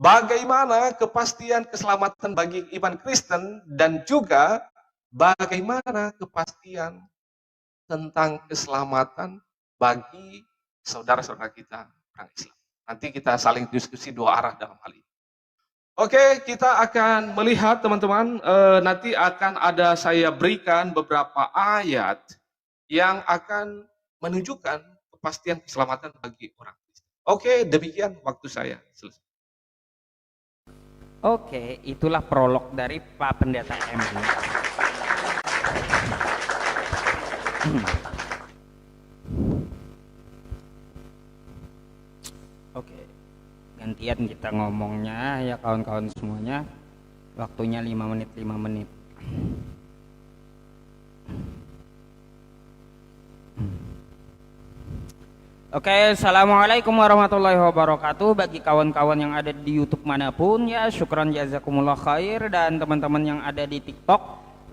bagaimana kepastian keselamatan bagi iman Kristen dan juga bagaimana kepastian tentang keselamatan bagi saudara-saudara kita orang Islam. Nanti kita saling diskusi dua arah dalam hal ini. Oke, kita akan melihat teman-teman, nanti akan ada saya berikan beberapa ayat yang akan menunjukkan kepastian keselamatan bagi orang Kristen. Oke, demikian waktu saya selesai. Oke, itulah prolog dari Pak Pendeta M. Oke, gantian kita ngomongnya ya kawan-kawan semuanya. Waktunya 5 menit 5 menit. Oke, assalamualaikum warahmatullahi wabarakatuh. Bagi kawan-kawan yang ada di YouTube manapun ya, syukran jazakumullah khair, dan teman-teman yang ada di TikTok,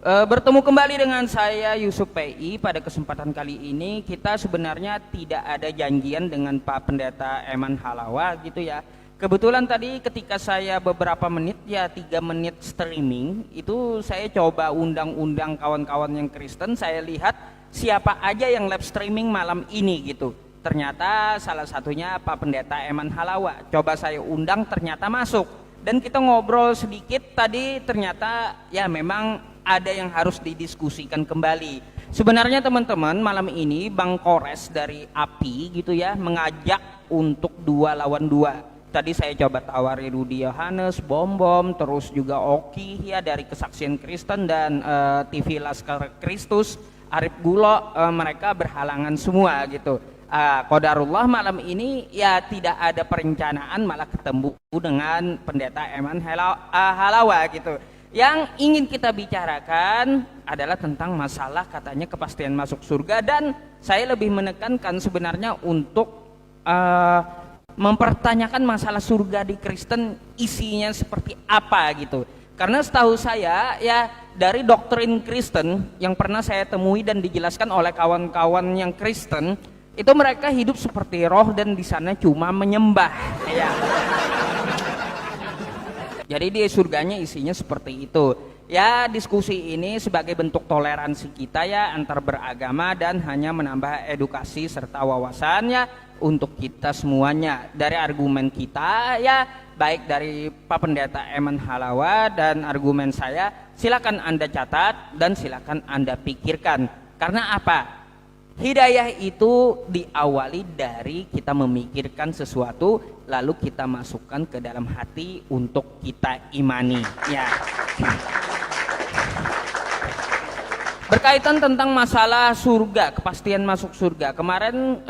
bertemu kembali dengan saya Yusuf PI. Pada kesempatan kali ini kita sebenarnya tidak ada janjian dengan Pak Pendeta Eman Halawa gitu ya. Kebetulan tadi ketika saya beberapa menit ya 3 menit streaming itu saya coba undang-undang kawan-kawan yang Kristen, saya lihat siapa aja yang live streaming malam ini gitu. Ternyata salah satunya Pak Pendeta Eman Halawa. Coba saya undang, ternyata masuk. Dan kita ngobrol sedikit tadi, ternyata ya memang ada yang harus didiskusikan kembali. Sebenarnya teman-teman, malam ini Bang Kores dari API gitu ya mengajak untuk 2 lawan 2. Tadi saya coba tawari Rudi Yohanes, Bom, terus juga Oki ya dari Kesaksian Kristen dan TV Laskar Kristus, Arif Gulo, mereka berhalangan semua gitu. Qadarullah malam ini ya tidak ada perencanaan, malah ketemu dengan Pendeta Eman Halawa gitu. Yang ingin kita bicarakan adalah tentang masalah katanya kepastian masuk surga, dan saya lebih menekankan sebenarnya untuk mempertanyakan masalah surga di Kristen isinya seperti apa gitu. Karena setahu saya ya dari doktrin Kristen yang pernah saya temui dan dijelaskan oleh kawan-kawan yang Kristen, itu mereka hidup seperti roh dan di sana cuma menyembah ya. Jadi di surganya isinya seperti itu ya. Diskusi ini sebagai bentuk toleransi kita ya antar beragama dan hanya menambah edukasi serta wawasannya untuk kita semuanya. Dari argumen kita ya, baik dari Pak Pendeta Eman Halawa dan argumen saya, silakan Anda catat dan silakan Anda pikirkan. Karena apa? Hidayah itu diawali dari kita memikirkan sesuatu lalu kita masukkan ke dalam hati untuk kita imani ya. Berkaitan tentang masalah surga, kepastian masuk surga, kemarin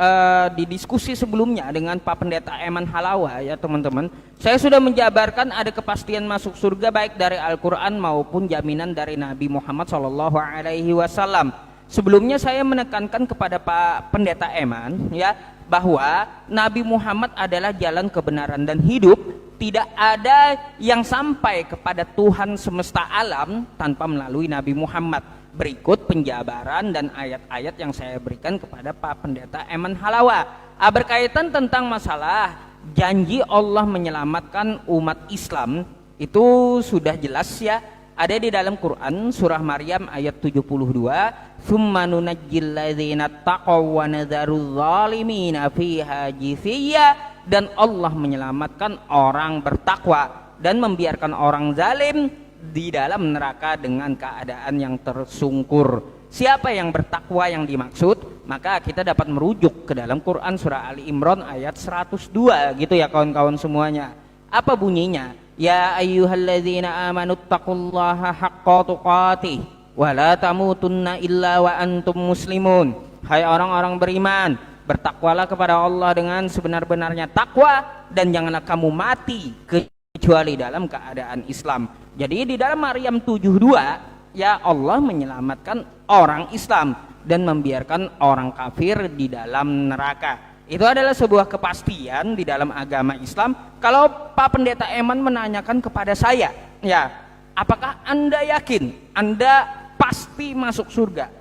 di diskusi sebelumnya dengan Pak Pendeta Eman Halawa ya teman-teman, saya sudah menjabarkan ada kepastian masuk surga baik dari Al-Quran maupun jaminan dari Nabi Muhammad SAW. Sebelumnya saya menekankan kepada Pak Pendeta Eman ya bahwa Nabi Muhammad adalah jalan kebenaran dan hidup. Tidak ada yang sampai kepada Tuhan semesta alam tanpa melalui Nabi Muhammad. Berikut penjabaran dan ayat-ayat yang saya berikan kepada Pak Pendeta Eman Halawa berkaitan tentang masalah janji Allah menyelamatkan umat Islam. Itu sudah jelas ya, ada di dalam Quran surah Maryam ayat 72, "Tsumma nunajjil ladzina taqaw wa nadharul zalimina fiha jithiya," dan Allah menyelamatkan orang bertakwa dan membiarkan orang zalim di dalam neraka dengan keadaan yang tersungkur. Siapa yang bertakwa yang dimaksud? Maka kita dapat merujuk ke dalam Quran surah Ali Imran ayat 102 gitu ya kawan-kawan semuanya. Apa bunyinya? Ya ayyuhalladzina amanu taqullaha haqqa tuqatih wa la tamutunna illa wa antum muslimun. Hai orang-orang beriman, bertakwalah kepada Allah dengan sebenar-benarnya takwa dan janganlah kamu mati kecuali dalam keadaan Islam. Jadi di dalam Maryam 72 ya Allah menyelamatkan orang Islam dan membiarkan orang kafir di dalam neraka. Itu adalah sebuah kepastian di dalam agama Islam. Kalau Pak Pendeta Eman menanyakan kepada saya, ya, apakah Anda yakin Anda pasti masuk surga?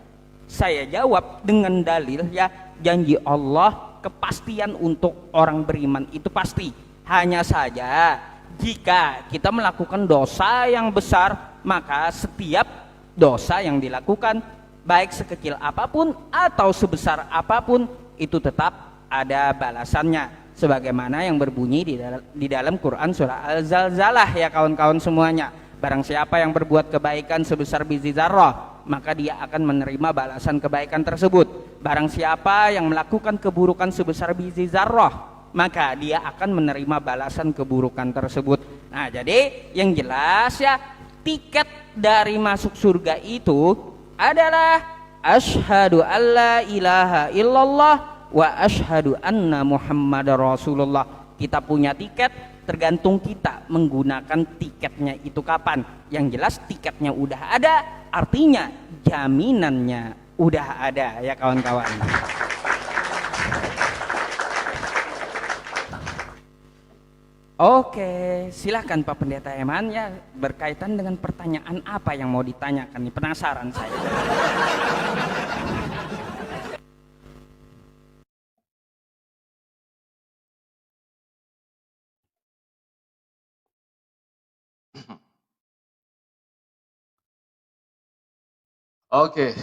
Saya jawab dengan dalil ya, janji Allah, kepastian untuk orang beriman itu pasti. Hanya saja jika kita melakukan dosa yang besar, maka setiap dosa yang dilakukan, baik sekecil apapun atau sebesar apapun, itu tetap ada balasannya. Sebagaimana yang berbunyi di dalam Quran surah Al-Zalzalah ya kawan-kawan semuanya. Barang siapa yang berbuat kebaikan sebesar biji zarrah, maka dia akan menerima balasan kebaikan tersebut. Barang siapa yang melakukan keburukan sebesar biji zarrah, maka dia akan menerima balasan keburukan tersebut. Nah, jadi yang jelas ya, tiket dari masuk surga itu adalah asyhadu alla ilaha illallah wa asyhadu anna muhammadar rasulullah. Kita punya tiket, tergantung kita menggunakan tiketnya itu kapan. Yang jelas tiketnya udah ada, artinya jaminannya udah ada ya kawan-kawan. Oke, silahkan Pak Pendeta Eman ya, berkaitan dengan pertanyaan apa yang mau ditanyakan nih, penasaran saya. Oke,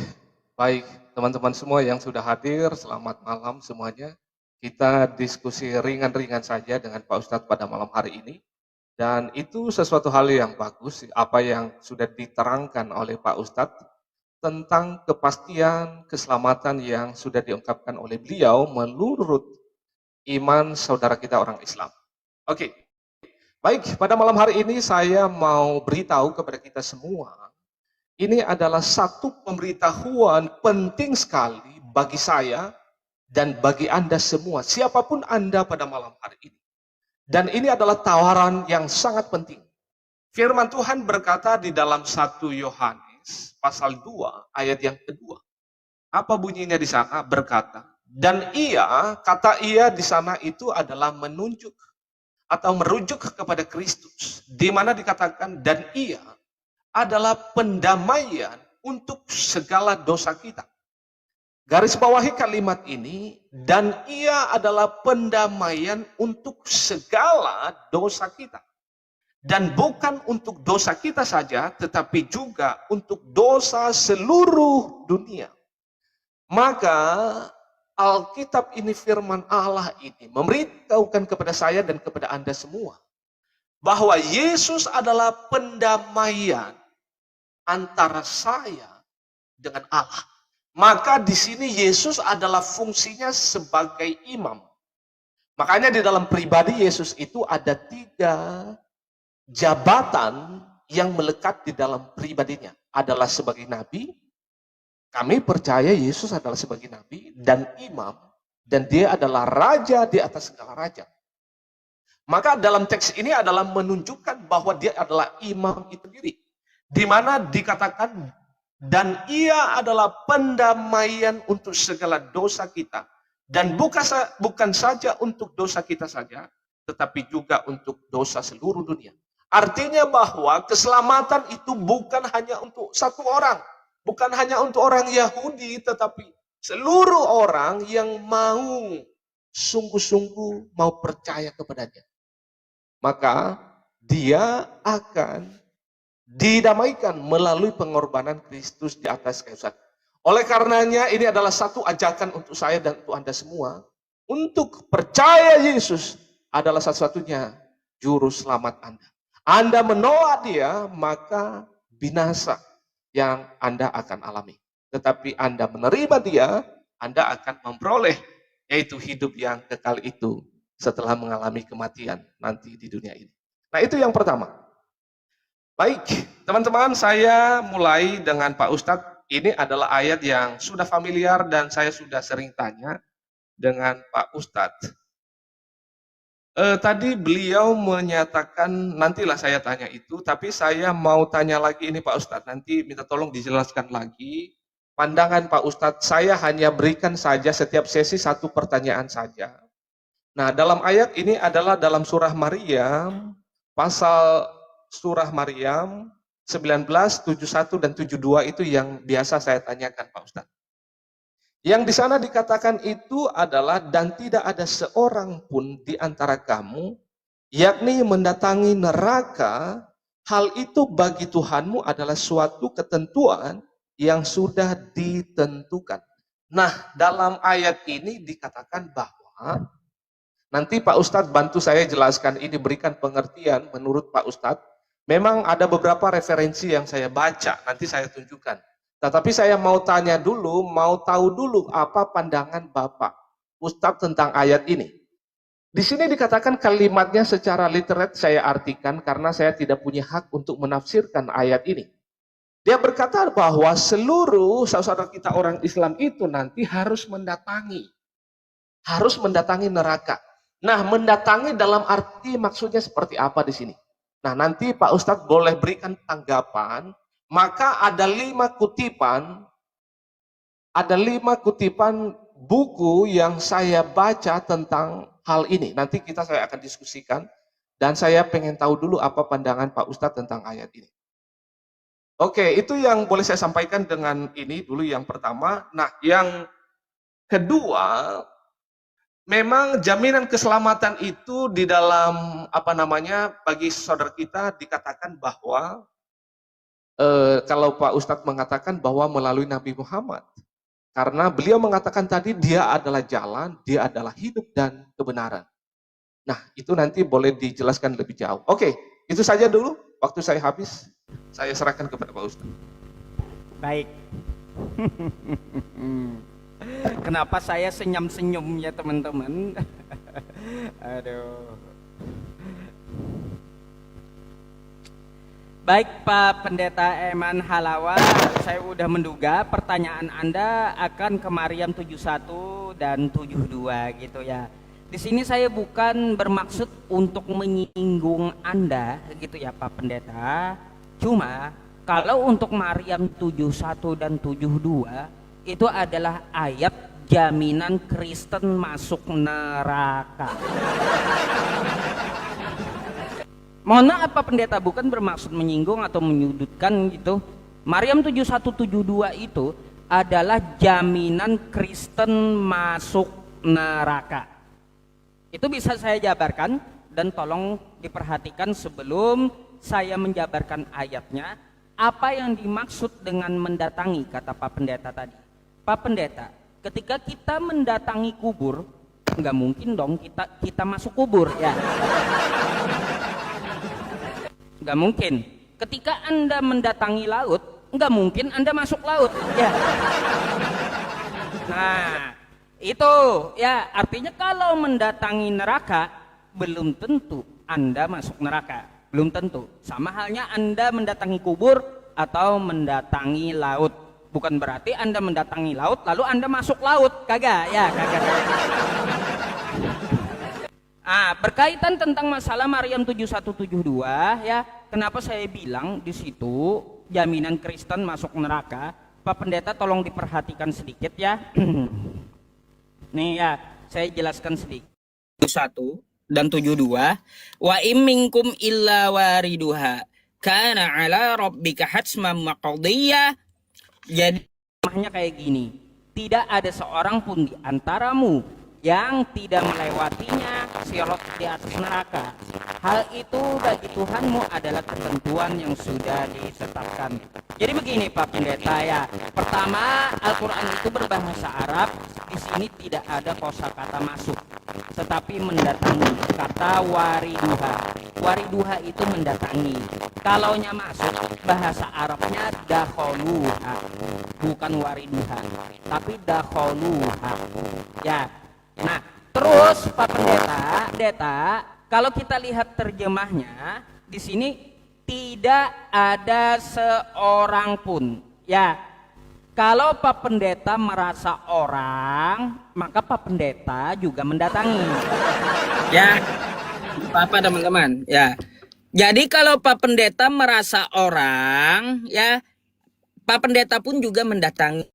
baik teman-teman semua yang sudah hadir, selamat malam semuanya. Kita diskusi ringan-ringan saja dengan Pak Ustadz pada malam hari ini. Dan itu sesuatu hal yang bagus, apa yang sudah diterangkan oleh Pak Ustadz tentang kepastian keselamatan yang sudah diungkapkan oleh beliau menurut iman saudara kita orang Islam. Oke, baik pada malam hari ini saya mau beritahu kepada kita semua, ini adalah satu pemberitahuan penting sekali bagi saya dan bagi Anda semua, siapapun Anda pada malam hari ini. Dan ini adalah tawaran yang sangat penting. Firman Tuhan berkata di dalam 1 Yohanes pasal 2 ayat yang kedua. Apa bunyinya di sana? Berkata, dan ia, kata ia di sana itu adalah menunjuk atau merujuk kepada Kristus. Di mana dikatakan, dan ia adalah pendamaian untuk segala dosa kita. Garis bawahi kalimat ini, dan ia adalah pendamaian untuk segala dosa kita. Dan bukan untuk dosa kita saja, tetapi juga untuk dosa seluruh dunia. Maka Alkitab ini, firman Allah ini memberitahukan kepada saya dan kepada Anda semua bahwa Yesus adalah pendamaian antara saya dengan Allah. Maka di sini Yesus adalah fungsinya sebagai imam. Makanya di dalam pribadi Yesus itu ada 3 jabatan yang melekat di dalam pribadinya. Adalah sebagai nabi, kami percaya Yesus adalah sebagai nabi dan imam, dan dia adalah raja di atas segala raja. Maka dalam teks ini adalah menunjukkan bahwa dia adalah imam itu sendiri. Di mana dikatakan, dan ia adalah pendamaian untuk segala dosa kita. Dan bukan saja untuk dosa kita saja, tetapi juga untuk dosa seluruh dunia. Artinya bahwa keselamatan itu bukan hanya untuk satu orang. Bukan hanya untuk orang Yahudi, tetapi seluruh orang yang mau sungguh-sungguh mau percaya kepadanya. Maka dia akan didamaikan melalui pengorbanan Kristus di atas kayu salib. Oleh karenanya ini adalah satu ajakan untuk saya dan untuk Anda semua, untuk percaya Yesus adalah satu-satunya juru selamat Anda. Anda menolak dia, maka binasa yang Anda akan alami. Tetapi Anda menerima dia, Anda akan memperoleh yaitu hidup yang kekal itu setelah mengalami kematian nanti di dunia ini. Nah, itu yang pertama. Baik, teman-teman, saya mulai dengan Pak Ustadz. Ini adalah ayat yang sudah familiar dan saya sudah sering tanya dengan Pak Ustadz. Tadi beliau menyatakan, nantilah saya tanya itu, tapi saya mau tanya lagi ini Pak Ustadz, nanti minta tolong dijelaskan lagi. Pandangan Pak Ustadz, saya hanya berikan saja setiap sesi 1 pertanyaan saja. Nah, dalam ayat ini adalah dalam surah Maryam, pasal surah Maryam 19, 71 dan 72 itu yang biasa saya tanyakan Pak Ustadz. Yang di sana dikatakan itu adalah, dan tidak ada seorang pun di antara kamu yakni mendatangi neraka, hal itu bagi Tuhanmu adalah suatu ketentuan yang sudah ditentukan. Nah, dalam ayat ini dikatakan bahwa, nanti Pak Ustadz bantu saya jelaskan ini, berikan pengertian menurut Pak Ustadz. Memang ada beberapa referensi yang saya baca, nanti saya tunjukkan. Tetapi saya mau tanya dulu, mau tahu dulu apa pandangan Bapak Ustadz tentang ayat ini. Di sini dikatakan kalimatnya secara literat saya artikan karena saya tidak punya hak untuk menafsirkan ayat ini. Dia berkata bahwa seluruh saudara kita orang Islam itu nanti harus mendatangi neraka. Nah, mendatangi dalam arti maksudnya seperti apa di sini? Nah, nanti Pak Ustadz boleh berikan tanggapan. Maka ada 5 kutipan buku yang saya baca tentang hal ini. Nanti saya akan diskusikan dan saya pengen tahu dulu apa pandangan Pak Ustadz tentang ayat ini. Oke, itu yang boleh saya sampaikan dengan ini dulu yang pertama. Nah, yang kedua, memang jaminan keselamatan itu di dalam bagi saudara kita dikatakan bahwa kalau Pak Ustadz mengatakan bahwa melalui Nabi Muhammad. Karena beliau mengatakan tadi dia adalah jalan, dia adalah hidup dan kebenaran. Nah, itu nanti boleh dijelaskan lebih jauh. Oke, itu saja dulu. Waktu saya habis, saya serahkan kepada Pak Ustadz. Baik. Kenapa saya senyum-senyum ya teman-teman? Aduh. Baik Pak Pendeta Eman Halawa, saya udah menduga pertanyaan Anda akan ke Maryam 71 dan 72 gitu ya. Di sini saya bukan bermaksud untuk menyinggung Anda gitu ya Pak Pendeta. Cuma kalau untuk Maryam 71 dan 72 itu adalah ayat jaminan Kristen masuk neraka. Mohon maaf Pak Pendeta, bukan bermaksud menyinggung atau menyudutkan gitu. Maryam 7172 itu adalah jaminan Kristen masuk neraka. Itu bisa saya jabarkan dan tolong diperhatikan sebelum saya menjabarkan ayatnya. Apa yang dimaksud dengan mendatangi, kata Pak Pendeta tadi. Pak Pendeta, ketika kita mendatangi kubur, nggak mungkin dong kita masuk kubur ya. Nggak mungkin. Ketika Anda mendatangi laut, nggak mungkin Anda masuk laut ya. Nah, itu ya artinya kalau mendatangi neraka belum tentu Anda masuk neraka, belum tentu. Sama halnya Anda mendatangi kubur atau mendatangi laut. Bukan berarti Anda mendatangi laut lalu Anda masuk laut, kagak ya, kagak. Berkaitan tentang masalah Maryam 7172 ya, kenapa saya bilang di situ jaminan Kristen masuk neraka? Pak Pendeta tolong diperhatikan sedikit ya. Nih ya, saya jelaskan sedikit. 1 dan 72, wa imminkum illa wariduha kana ala rabbika hatsman maqdiyya. Jadi namanya kayak gini, tidak ada seorang pun di antaramu yang tidak melewatinya sirat di atas neraka. Hal itu bagi Tuhanmu adalah ketentuan yang sudah ditetapkan. Jadi begini Pak Pendeta ya. Pertama, Al-Quran itu berbahasa Arab. Di sini tidak ada kosakata masuk, tetapi mendatangi. Kata wariduha. Wariduha itu mendatangi. Kalaunya masuk, bahasa Arabnya dakholuha. Bukan wariduha, tapi dakholuha. Ya. Nah, terus Pak Pendeta, kalau kita lihat terjemahnya di sini tidak ada seorang pun. Ya, kalau Pak Pendeta merasa orang, maka Pak Pendeta juga mendatangi. Ya, apa teman-teman? Ya, jadi kalau Pak Pendeta merasa orang, ya, Pak Pendeta pun juga mendatangi.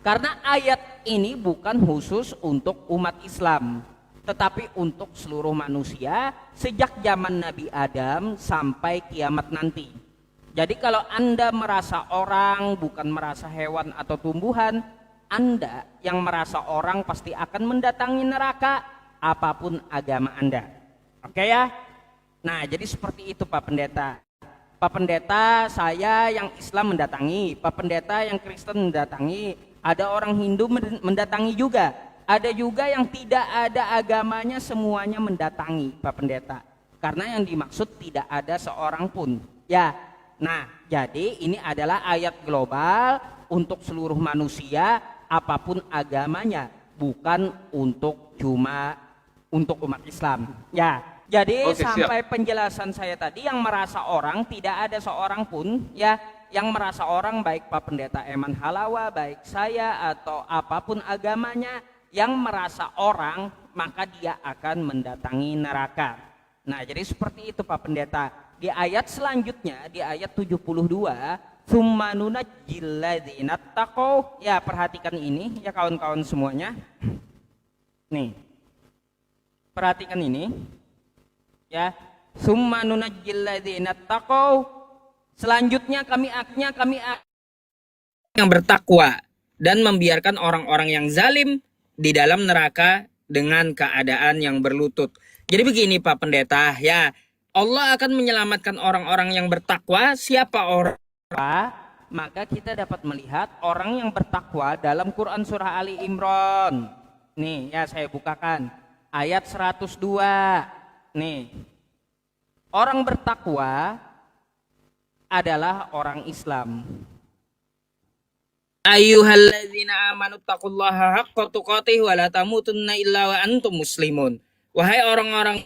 Karena ayat ini bukan khusus untuk umat Islam, tetapi untuk seluruh manusia sejak zaman Nabi Adam sampai kiamat nanti. Jadi kalau Anda merasa orang, bukan merasa hewan atau tumbuhan, Anda yang merasa orang pasti akan mendatangi neraka apapun agama Anda. Oke ya? Nah, jadi seperti itu Pak Pendeta. Pak Pendeta, saya yang Islam mendatangi, Pak Pendeta yang Kristen mendatangi, ada orang Hindu mendatangi juga. Ada juga yang tidak ada agamanya, semuanya mendatangi Pak Pendeta. Karena yang dimaksud tidak ada seorang pun. Ya, nah jadi ini adalah ayat global untuk seluruh manusia, apapun agamanya, bukan untuk cuma untuk umat Islam. Ya, jadi Oke, sampai siap. penjelasan saya tadi, yang merasa orang tidak ada seorang pun ya yang merasa orang, baik Pak Pendeta Eman Halawa, baik saya atau apapun agamanya, yang merasa orang maka dia akan mendatangi neraka. Nah, jadi seperti itu Pak Pendeta. Di ayat selanjutnya, di ayat 72, tsumma nunajjil ladzina taqaw. Ya, perhatikan ini ya kawan-kawan semuanya. Nih. Perhatikan ini. Ya, summa nunajjil ladzina taqaw. Selanjutnya kami yang bertakwa dan membiarkan orang-orang yang zalim di dalam neraka dengan keadaan yang berlutut. Jadi begini Pak Pendeta, ya, Allah akan menyelamatkan orang-orang yang bertakwa. Siapa orang? Maka kita dapat melihat orang yang bertakwa dalam Quran surah Ali Imran. Nih, ya saya bukakan ayat 102. Nih, orang bertakwa adalah orang Islam. Ayyuhalladzina amanu taqullaha haqqa tuqatih wa la tamutunna illa wa antum muslimun. Wahai orang-orang,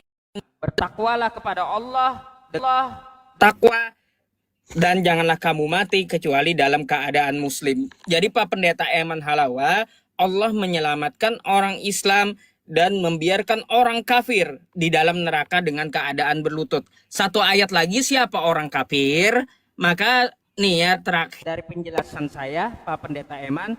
bertakwalah kepada Allah, takwa, dan janganlah kamu mati kecuali dalam keadaan muslim. Jadi Pak Pendeta Eman Halawa, Allah menyelamatkan orang Islam dan membiarkan orang kafir di dalam neraka dengan keadaan berlutut. Satu ayat lagi, siapa orang kafir? Maka nih ya, terakhir dari penjelasan saya Pak Pendeta Eman,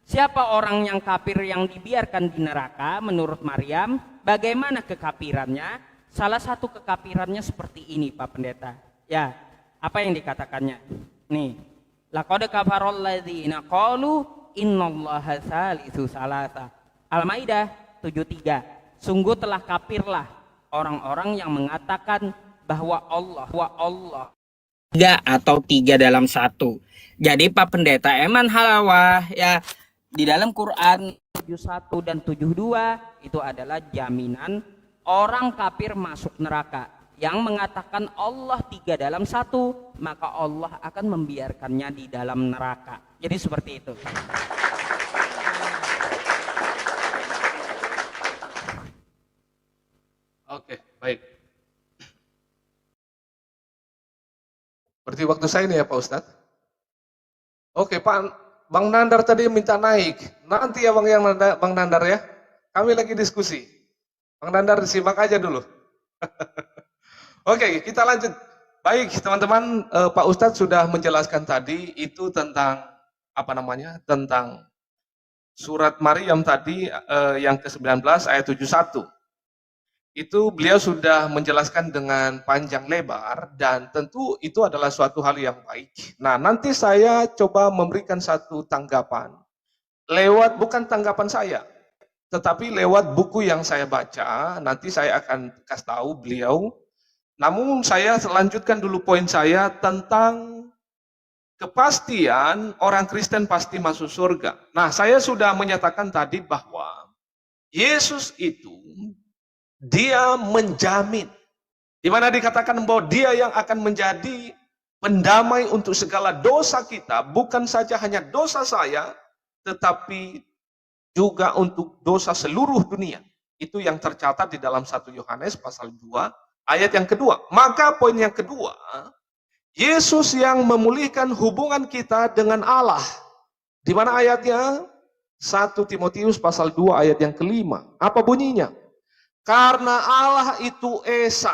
siapa orang yang kafir yang dibiarkan di neraka menurut Maryam? Bagaimana kekafirannya? Salah satu kekafirannya seperti ini Pak Pendeta. Ya, apa yang dikatakannya? Nih, laqad kafarol ladzina qalu innallaha salisu salasa. Al-Maidah 73. Sungguh telah kafirlah orang-orang yang mengatakan bahwa Allah tiga atau tiga dalam satu. Jadi Pak Pendeta Eman Halawa, ya, di dalam Quran 71 dan 72 itu adalah jaminan orang kafir masuk neraka. Yang mengatakan Allah tiga dalam satu, maka Allah akan membiarkannya di dalam neraka. Jadi seperti itu. Oke, baik. Berarti waktu saya ini ya Pak Ustadz. Oke Pak, Bang Nandar tadi minta naik. Nanti ya Bang Nandar ya. Kami lagi diskusi. Bang Nandar disimak aja dulu. Oke, kita lanjut. Baik teman-teman, Pak Ustadz sudah menjelaskan tadi itu tentang tentang surat Maryam tadi yang ke-19 ayat 71. Itu beliau sudah menjelaskan dengan panjang lebar dan tentu itu adalah suatu hal yang baik. Nah, nanti saya coba memberikan satu tanggapan lewat, bukan tanggapan saya, tetapi lewat buku yang saya baca. Nanti saya akan kasih tahu beliau. Namun saya lanjutkan dulu poin saya tentang kepastian orang Kristen pasti masuk surga. Nah, saya sudah menyatakan tadi bahwa Yesus itu dia menjamin, di mana dikatakan bahwa dia yang akan menjadi pendamai untuk segala dosa kita, bukan saja hanya dosa saya, tetapi juga untuk dosa seluruh dunia. Itu yang tercatat di dalam 1 Yohanes pasal 2 ayat yang kedua. Maka poin yang kedua, Yesus yang memulihkan hubungan kita dengan Allah. Di mana ayatnya? 1 Timotius pasal 2 ayat yang kelima. Apa bunyinya? Karena Allah itu Esa.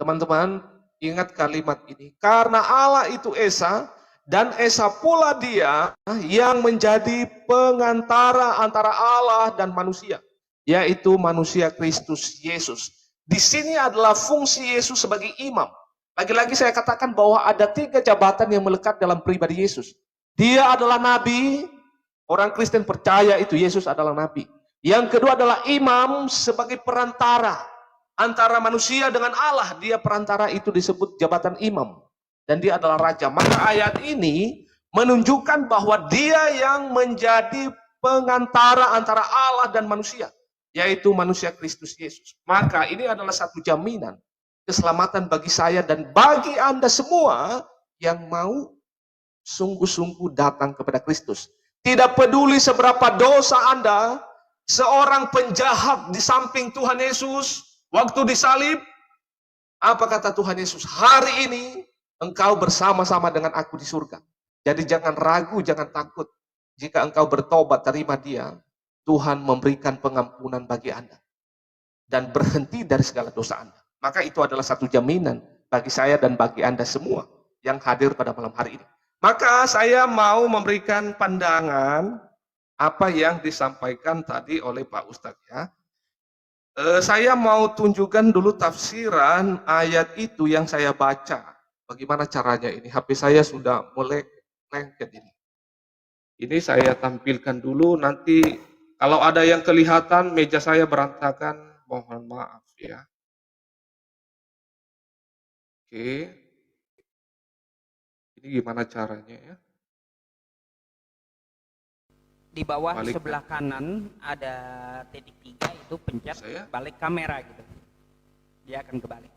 Teman-teman, ingat kalimat ini. Karena Allah itu Esa, dan Esa pula dia yang menjadi pengantara antara Allah dan manusia, yaitu manusia Kristus Yesus. Di sini adalah fungsi Yesus sebagai imam. Lagi-lagi saya katakan bahwa ada 3 jabatan yang melekat dalam pribadi Yesus. Dia adalah nabi, orang Kristen percaya itu Yesus adalah nabi. Yang kedua adalah imam sebagai perantara antara manusia dengan Allah. Dia perantara, itu disebut jabatan imam. Dan dia adalah raja. Maka ayat ini menunjukkan bahwa dia yang menjadi pengantara antara Allah dan manusia, yaitu manusia Kristus Yesus. Maka ini adalah satu jaminan keselamatan bagi saya dan bagi Anda semua yang mau sungguh-sungguh datang kepada Kristus. Tidak peduli seberapa dosa Anda, seorang penjahat di samping Tuhan Yesus, waktu disalib, apa kata Tuhan Yesus? Hari ini engkau bersama-sama dengan aku di surga. Jadi jangan ragu, jangan takut. Jika engkau bertobat, terima Dia, Tuhan memberikan pengampunan bagi Anda. Dan berhenti dari segala dosa Anda. Maka itu adalah satu jaminan bagi saya dan bagi Anda semua yang hadir pada malam hari ini. Maka saya mau memberikan pandangan apa yang disampaikan tadi oleh Pak Ustadz ya. Saya mau tunjukkan dulu tafsiran ayat itu yang saya baca. Bagaimana caranya ini? HP saya sudah mulai lengket ini. Ini saya tampilkan dulu, nanti kalau ada yang kelihatan meja saya berantakan, mohon maaf ya. Oke. Ini gimana caranya ya? Di bawah Balik sebelah kanan ada titik 3, itu pencet balik kamera gitu. Dia akan kebalik.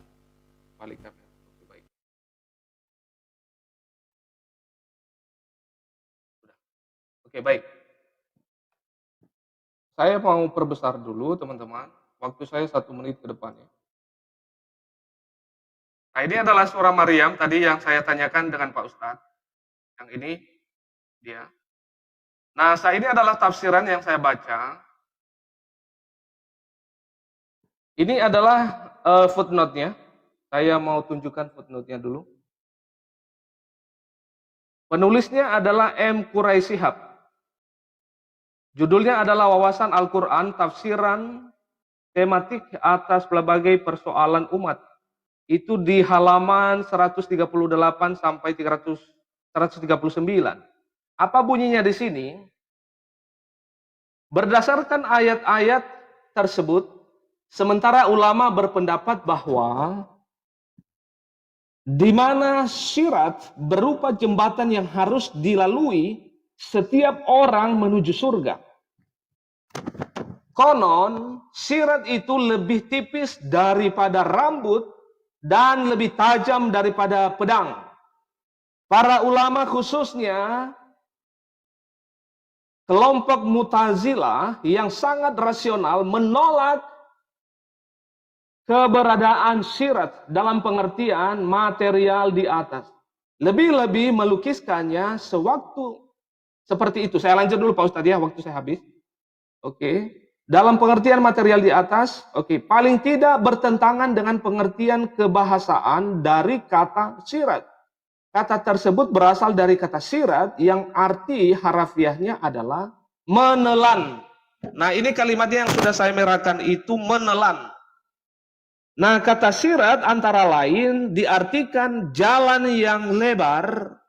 Balik kamera. Oke, baik. Sudah. Oke, baik. Saya mau perbesar dulu teman-teman. Waktu saya 1 menit ke depannya. Nah, ini adalah surah Maryam tadi yang saya tanyakan dengan Pak Ustadz. Yang ini dia. Nah, ini adalah tafsiran yang saya baca. Ini adalah footnote-nya. Saya mau tunjukkan footnote-nya dulu. Penulisnya adalah M. Quraisy Shihab. Judulnya adalah Wawasan Al-Quran, Tafsiran Tematik atas berbagai persoalan umat. Itu di halaman 138 sampai 139. Apa bunyinya di sini? Berdasarkan ayat-ayat tersebut, sementara ulama berpendapat bahwa di mana sirat berupa jembatan yang harus dilalui setiap orang menuju surga. Konon, sirat itu lebih tipis daripada rambut dan lebih tajam daripada pedang. Para ulama khususnya kelompok Mu'tazilah yang sangat rasional menolak keberadaan sirat dalam pengertian material di atas. Lebih-lebih melukiskannya sewaktu seperti itu. Saya lanjut dulu Pak Ustadz ya, waktu saya habis. Oke. Dalam pengertian material di atas, paling tidak bertentangan dengan pengertian kebahasaan dari kata sirat. Kata tersebut berasal dari kata sirat yang arti harafiahnya adalah menelan. Nah, ini kalimatnya yang sudah saya merahkan itu menelan. Nah, kata sirat antara lain diartikan jalan yang lebar,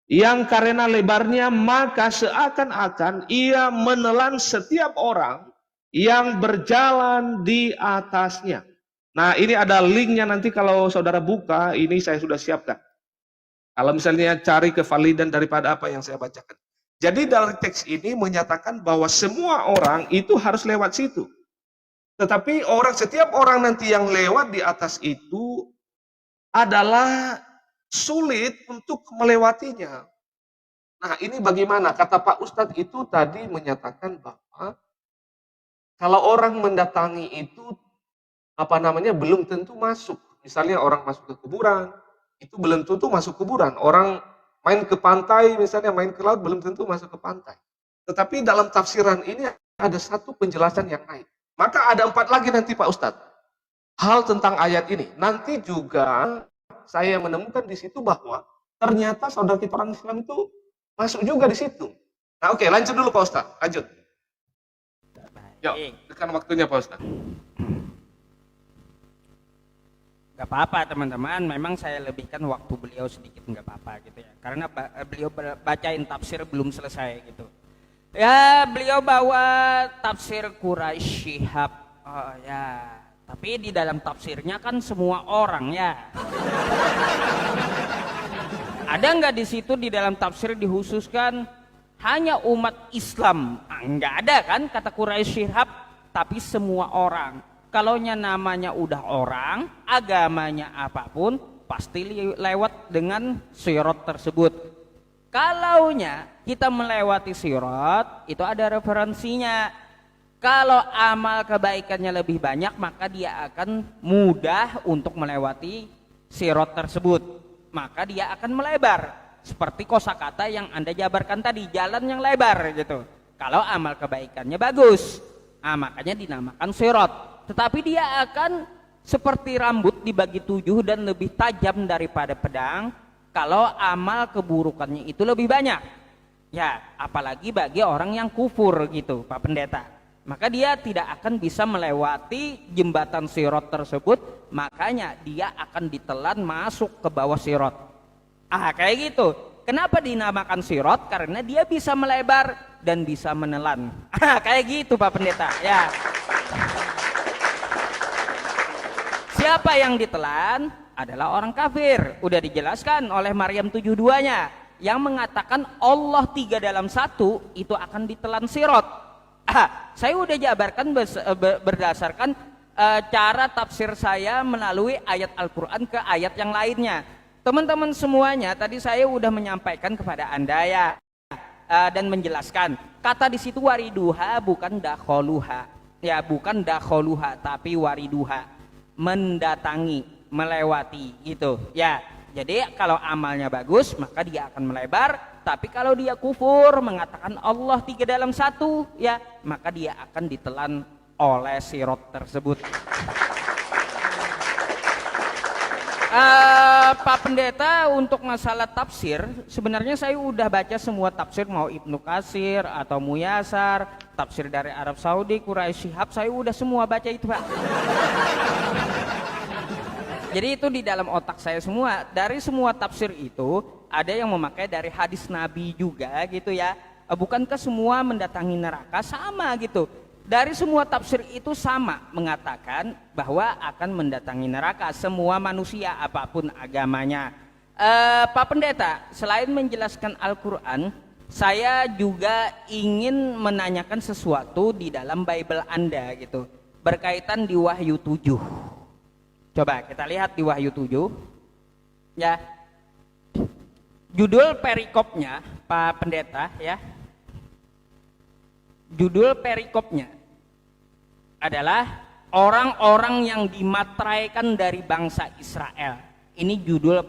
yang karena lebarnya maka seakan-akan ia menelan setiap orang yang berjalan di atasnya. Nah, ini ada linknya nanti kalau saudara buka, ini saya sudah siapkan. Kalau misalnya cari kevalidan daripada apa yang saya bacakan. Jadi dalam teks ini menyatakan bahwa semua orang itu harus lewat situ. Tetapi setiap orang nanti yang lewat di atas itu adalah sulit untuk melewatinya. Nah, ini bagaimana? Kata Pak Ustadz itu tadi menyatakan bahwa kalau orang mendatangi itu belum tentu masuk. Misalnya orang masuk ke kuburan, itu belum tentu masuk kuburan. Orang main ke pantai, misalnya main ke laut, belum tentu masuk ke pantai. Tetapi dalam tafsiran ini ada satu penjelasan yang lain. Maka ada 4 lagi nanti Pak Ustadz. Hal tentang ayat ini. Nanti juga saya menemukan di situ bahwa ternyata saudara kita orang Islam itu masuk juga di situ. Nah, oke, lanjut dulu Pak Ustadz. Lanjut. Yuk, tekan waktunya Pak Ustadz. Gak apa-apa teman-teman, memang saya lebihkan waktu beliau sedikit, nggak apa-apa gitu ya. Karena beliau bacain tafsir belum selesai gitu. Ya, beliau bawa tafsir Quraisy Shihab. Oh ya, Tapi di dalam tafsirnya kan semua orang ya. Ada nggak di situ di dalam tafsir dihususkan hanya umat Islam? Nggak ada kan kata Quraisy Shihab, tapi semua orang. Kalaunya namanya udah orang, agamanya apapun, pasti lewat dengan sirat tersebut. Kalaunya kita melewati sirat, itu ada referensinya. Kalau amal kebaikannya lebih banyak, maka dia akan mudah untuk melewati sirat tersebut. Maka dia akan melebar. Seperti kosakata yang Anda jabarkan tadi, jalan yang lebar gitu. Kalau amal kebaikannya bagus, makanya dinamakan sirat. Tetapi dia akan seperti rambut dibagi 7 dan lebih tajam daripada pedang kalau amal keburukannya itu lebih banyak. Ya, apalagi bagi orang yang kufur gitu, Pak Pendeta. Maka dia tidak akan bisa melewati jembatan sirat tersebut, makanya dia akan ditelan masuk ke bawah sirat. Kayak gitu. Kenapa dinamakan sirat? Karena dia bisa melebar dan bisa menelan. Kayak gitu Pak Pendeta. Ya. Siapa yang ditelan? Adalah orang kafir. Udah dijelaskan oleh Maryam 72-nya yang mengatakan Allah 3 dalam 1 itu akan ditelan sirat. Saya udah jabarkan berdasarkan cara tafsir saya melalui ayat Al-Quran ke ayat yang lainnya. Teman-teman semuanya, tadi saya udah menyampaikan kepada Anda ya, dan menjelaskan kata di situ wariduha bukan dakholuha. Ya, bukan dakholuha tapi wariduha, mendatangi, melewati gitu. Ya, jadi kalau amalnya bagus maka dia akan melebar. Tapi kalau dia kufur mengatakan Allah 3 dalam 1 ya, maka dia akan ditelan oleh sirat tersebut. Pak Pendeta, untuk masalah tafsir sebenarnya saya udah baca semua tafsir, mau Ibnu Katsir atau Muyasar, tafsir dari Arab Saudi, Quraisy Shihab, saya udah semua baca itu Pak. Jadi itu di dalam otak saya semua. Dari semua tafsir itu ada yang memakai dari hadis Nabi juga gitu ya. Bukankah semua mendatangi neraka? Sama gitu. Dari semua tafsir itu sama mengatakan bahwa akan mendatangi neraka semua manusia apapun agamanya. Pak Pendeta, selain menjelaskan Al-Quran, saya juga ingin menanyakan sesuatu di dalam Bible Anda gitu, berkaitan di Wahyu 7. Coba kita lihat di Wahyu 7 ya. Judul perikopnya Pak Pendeta ya. Judul perikopnya adalah orang-orang yang dimateraikan dari bangsa Israel. Ini judul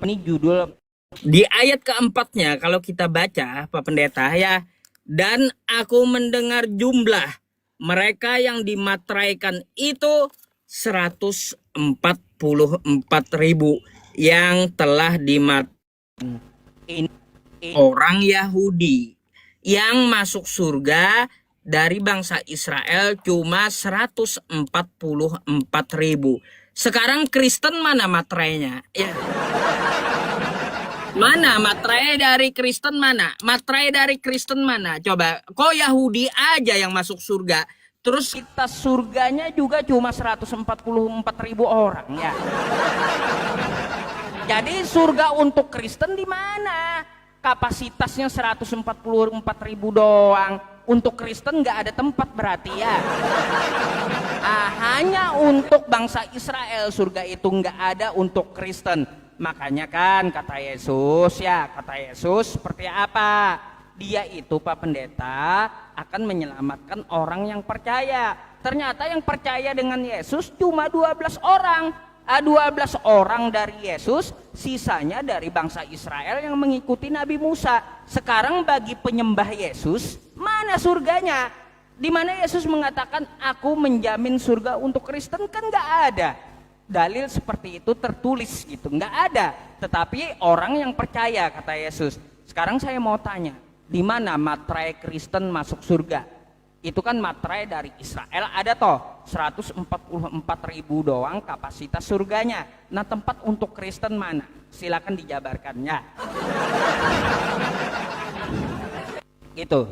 di ayat keempatnya kalau kita baca Pak Pendeta ya. Dan aku mendengar jumlah mereka yang dimateraikan itu 144.000 yang telah dimateraikan. Orang Yahudi yang masuk surga dari bangsa Israel cuma 144.000. Sekarang Kristen mana materainya? Ya. Mana materai dari Kristen mana? Materai dari Kristen mana? Coba, kok Yahudi aja yang masuk surga? Terus kita surganya juga cuma 144.000 orang ya. Jadi surga untuk Kristen di mana? Kapasitasnya 144.000 doang. Untuk Kristen nggak ada tempat berarti ya. Hanya untuk bangsa Israel surga itu nggak ada untuk Kristen. Makanya kan kata Yesus seperti apa? Dia itu Pak Pendeta akan menyelamatkan orang yang percaya. Ternyata yang percaya dengan Yesus cuma 12 orang. 12 orang dari Yesus, sisanya dari bangsa Israel yang mengikuti Nabi Musa. Sekarang bagi penyembah Yesus, mana surganya? Di mana Yesus mengatakan aku menjamin surga untuk Kristen, kan nggak ada. Dalil seperti itu tertulis gitu, nggak ada. Tetapi orang yang percaya kata Yesus. Sekarang saya mau tanya, di mana materai Kristen masuk surga? Itu kan materai dari Israel ada toh 144.000 doang kapasitas surganya. Nah tempat untuk Kristen mana? Silakan dijabarkannya. Gitu.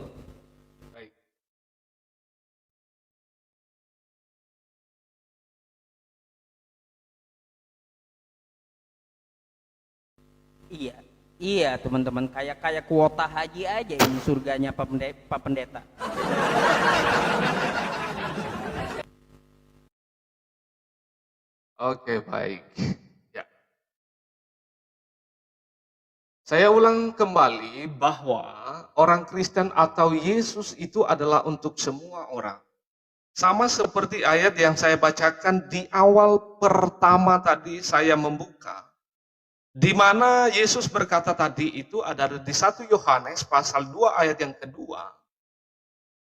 Iya, iya teman-teman, kayak kuota haji aja ini surganya Pak Pendeta. Oke, baik. Ya. Saya ulang kembali bahwa orang Kristen atau Yesus itu adalah untuk semua orang. Sama seperti ayat yang saya bacakan di awal pertama tadi saya membuka. Di mana Yesus berkata tadi itu ada di 1 Yohanes pasal 2 ayat yang kedua.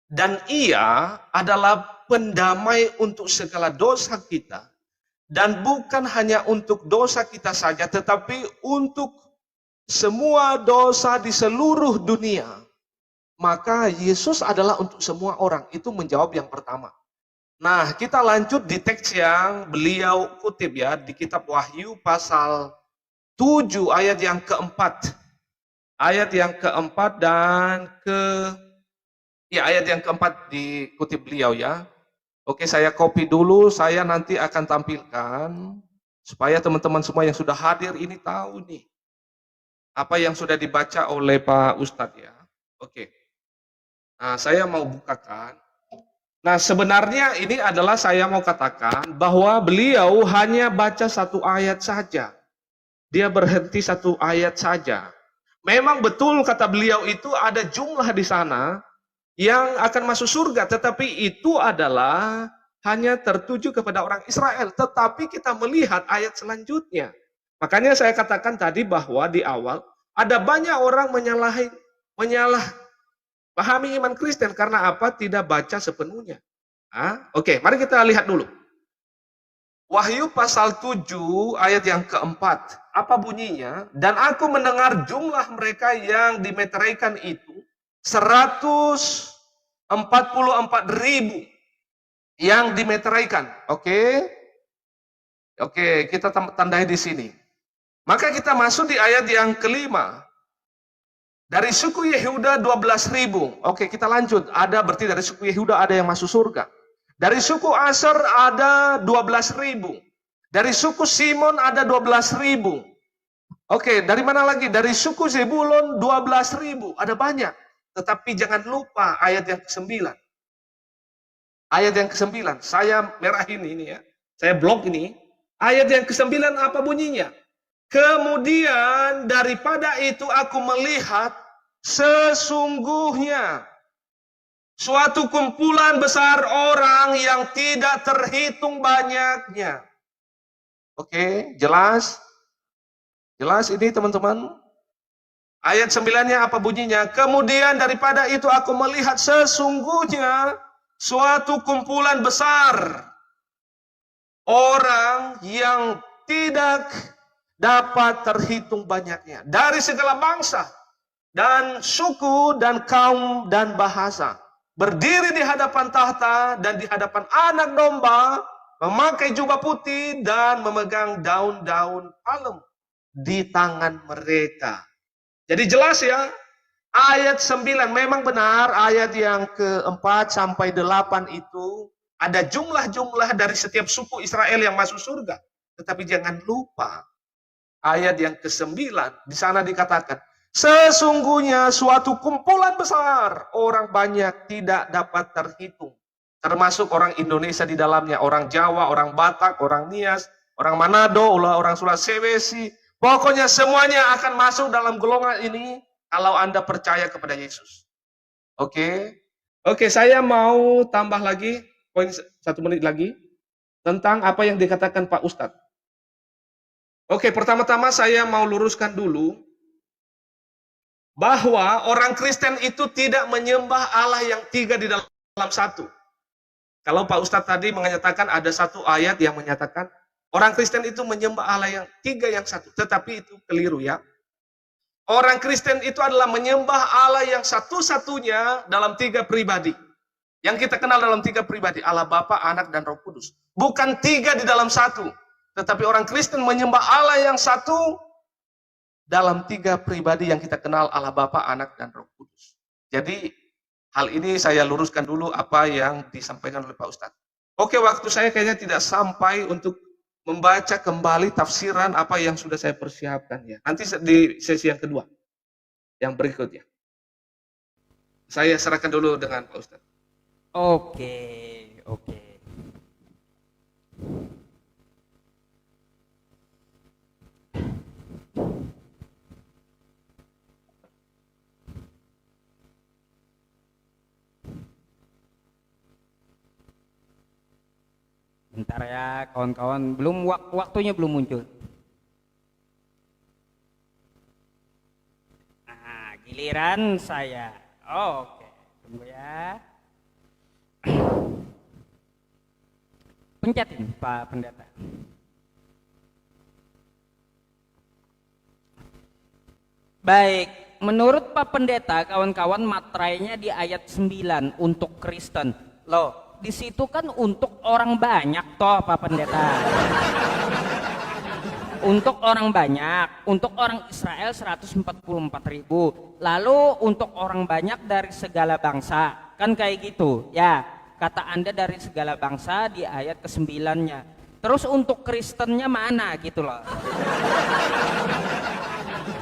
Dan ia adalah pendamai untuk segala dosa kita. Dan bukan hanya untuk dosa kita saja, tetapi untuk semua dosa di seluruh dunia. Maka Yesus adalah untuk semua orang. Itu menjawab yang pertama. Nah, kita lanjut di teks yang beliau kutip ya, di kitab Wahyu pasal 7 ayat yang keempat. Ayat yang keempat dan ayat yang keempat dikutip beliau ya. Oke, saya copy dulu, saya nanti akan tampilkan supaya teman-teman semua yang sudah hadir ini tahu nih apa yang sudah dibaca oleh Pak Ustadz ya. Oke. Nah, saya mau bukakan. Nah, sebenarnya ini adalah saya mau katakan bahwa beliau hanya baca satu ayat saja. Dia berhenti satu ayat saja. Memang betul kata beliau itu ada jumlah di sana yang akan masuk surga, tetapi itu adalah hanya tertuju kepada orang Israel. Tetapi kita melihat ayat selanjutnya. Makanya saya katakan tadi bahwa di awal ada banyak orang menyalah pahami iman Kristen karena apa? Tidak baca sepenuhnya. Oke, mari kita lihat dulu. Wahyu pasal 7 ayat yang keempat. Apa bunyinya? Dan aku mendengar jumlah mereka yang dimeteraikan itu 144.000 yang dimeteraikan. Oke, kita tandai di sini. Maka kita masuk di ayat yang kelima. Dari suku Yehuda 12.000. Oke, kita lanjut. Ada berarti dari suku Yehuda ada yang masuk surga. Dari suku Aser ada 12.000. Dari suku Simon ada 12.000. Oke, dari mana lagi? Dari suku Zebulon 12.000. Ada banyak. Tetapi jangan lupa ayat yang ke-9. Ayat yang ke-9. Saya merahin ini ya. Saya blok ini. Ayat yang ke-9 apa bunyinya? Kemudian daripada itu aku melihat sesungguhnya suatu kumpulan besar orang yang tidak terhitung banyaknya. Oke, jelas? Jelas ini teman-teman? Ayat 9-nya apa bunyinya? Kemudian daripada itu aku melihat sesungguhnya suatu kumpulan besar orang yang tidak dapat terhitung banyaknya. Dari segala bangsa dan suku dan kaum dan bahasa. Berdiri di hadapan tahta dan di hadapan anak domba, memakai jubah putih dan memegang daun-daun palem di tangan mereka. Jadi jelas ya, ayat 9 memang benar, ayat yang ke-4 sampai 8 itu ada jumlah-jumlah dari setiap suku Israel yang masuk surga. Tetapi jangan lupa, ayat yang ke-9 di sana dikatakan, sesungguhnya suatu kumpulan besar, orang banyak tidak dapat terhitung. Termasuk orang Indonesia di dalamnya, orang Jawa, orang Batak, orang Nias, orang Manado, orang Sulawesi, pokoknya semuanya akan masuk dalam golongan ini kalau Anda percaya kepada Yesus. Oke, saya mau tambah lagi, poin 1 menit lagi, tentang apa yang dikatakan Pak Ustadz. Oke, pertama-tama saya mau luruskan dulu, bahwa orang Kristen itu tidak menyembah Allah yang 3 di dalam satu. Kalau Pak Ustadz tadi menyatakan ada satu ayat yang menyatakan, orang Kristen itu menyembah Allah yang 3 yang satu, tetapi itu keliru ya. Orang Kristen itu adalah menyembah Allah yang satu-satunya dalam 3 pribadi. Yang kita kenal dalam 3 pribadi, Allah Bapa, Anak, dan Roh Kudus. Bukan 3 di dalam satu, tetapi orang Kristen menyembah Allah yang satu dalam 3 pribadi yang kita kenal, Allah Bapa, Anak, dan Roh Kudus. Jadi hal ini saya luruskan dulu apa yang disampaikan oleh Pak Ustadz. Oke, waktu saya kayaknya tidak sampai untuk membaca kembali tafsiran apa yang sudah saya persiapkan ya. Nanti di sesi yang kedua, yang berikutnya. Saya serahkan dulu dengan Pak Ustadz. Oke, oke. Bentar ya kawan-kawan, belum waktunya belum muncul. Nah, giliran saya. Oke, tunggu ya. Pencetin Pak Pendeta. Baik, menurut Pak Pendeta, kawan-kawan, materainya di ayat 9 untuk Kristen. Loh, di situ kan untuk orang banyak toh Pak Pendeta. Untuk orang banyak, untuk orang Israel 144.000. Lalu untuk orang banyak dari segala bangsa. Kan kayak gitu, ya. Kata Anda dari segala bangsa di ayat ke-9-nya. Terus untuk Kristennya mana gitu loh.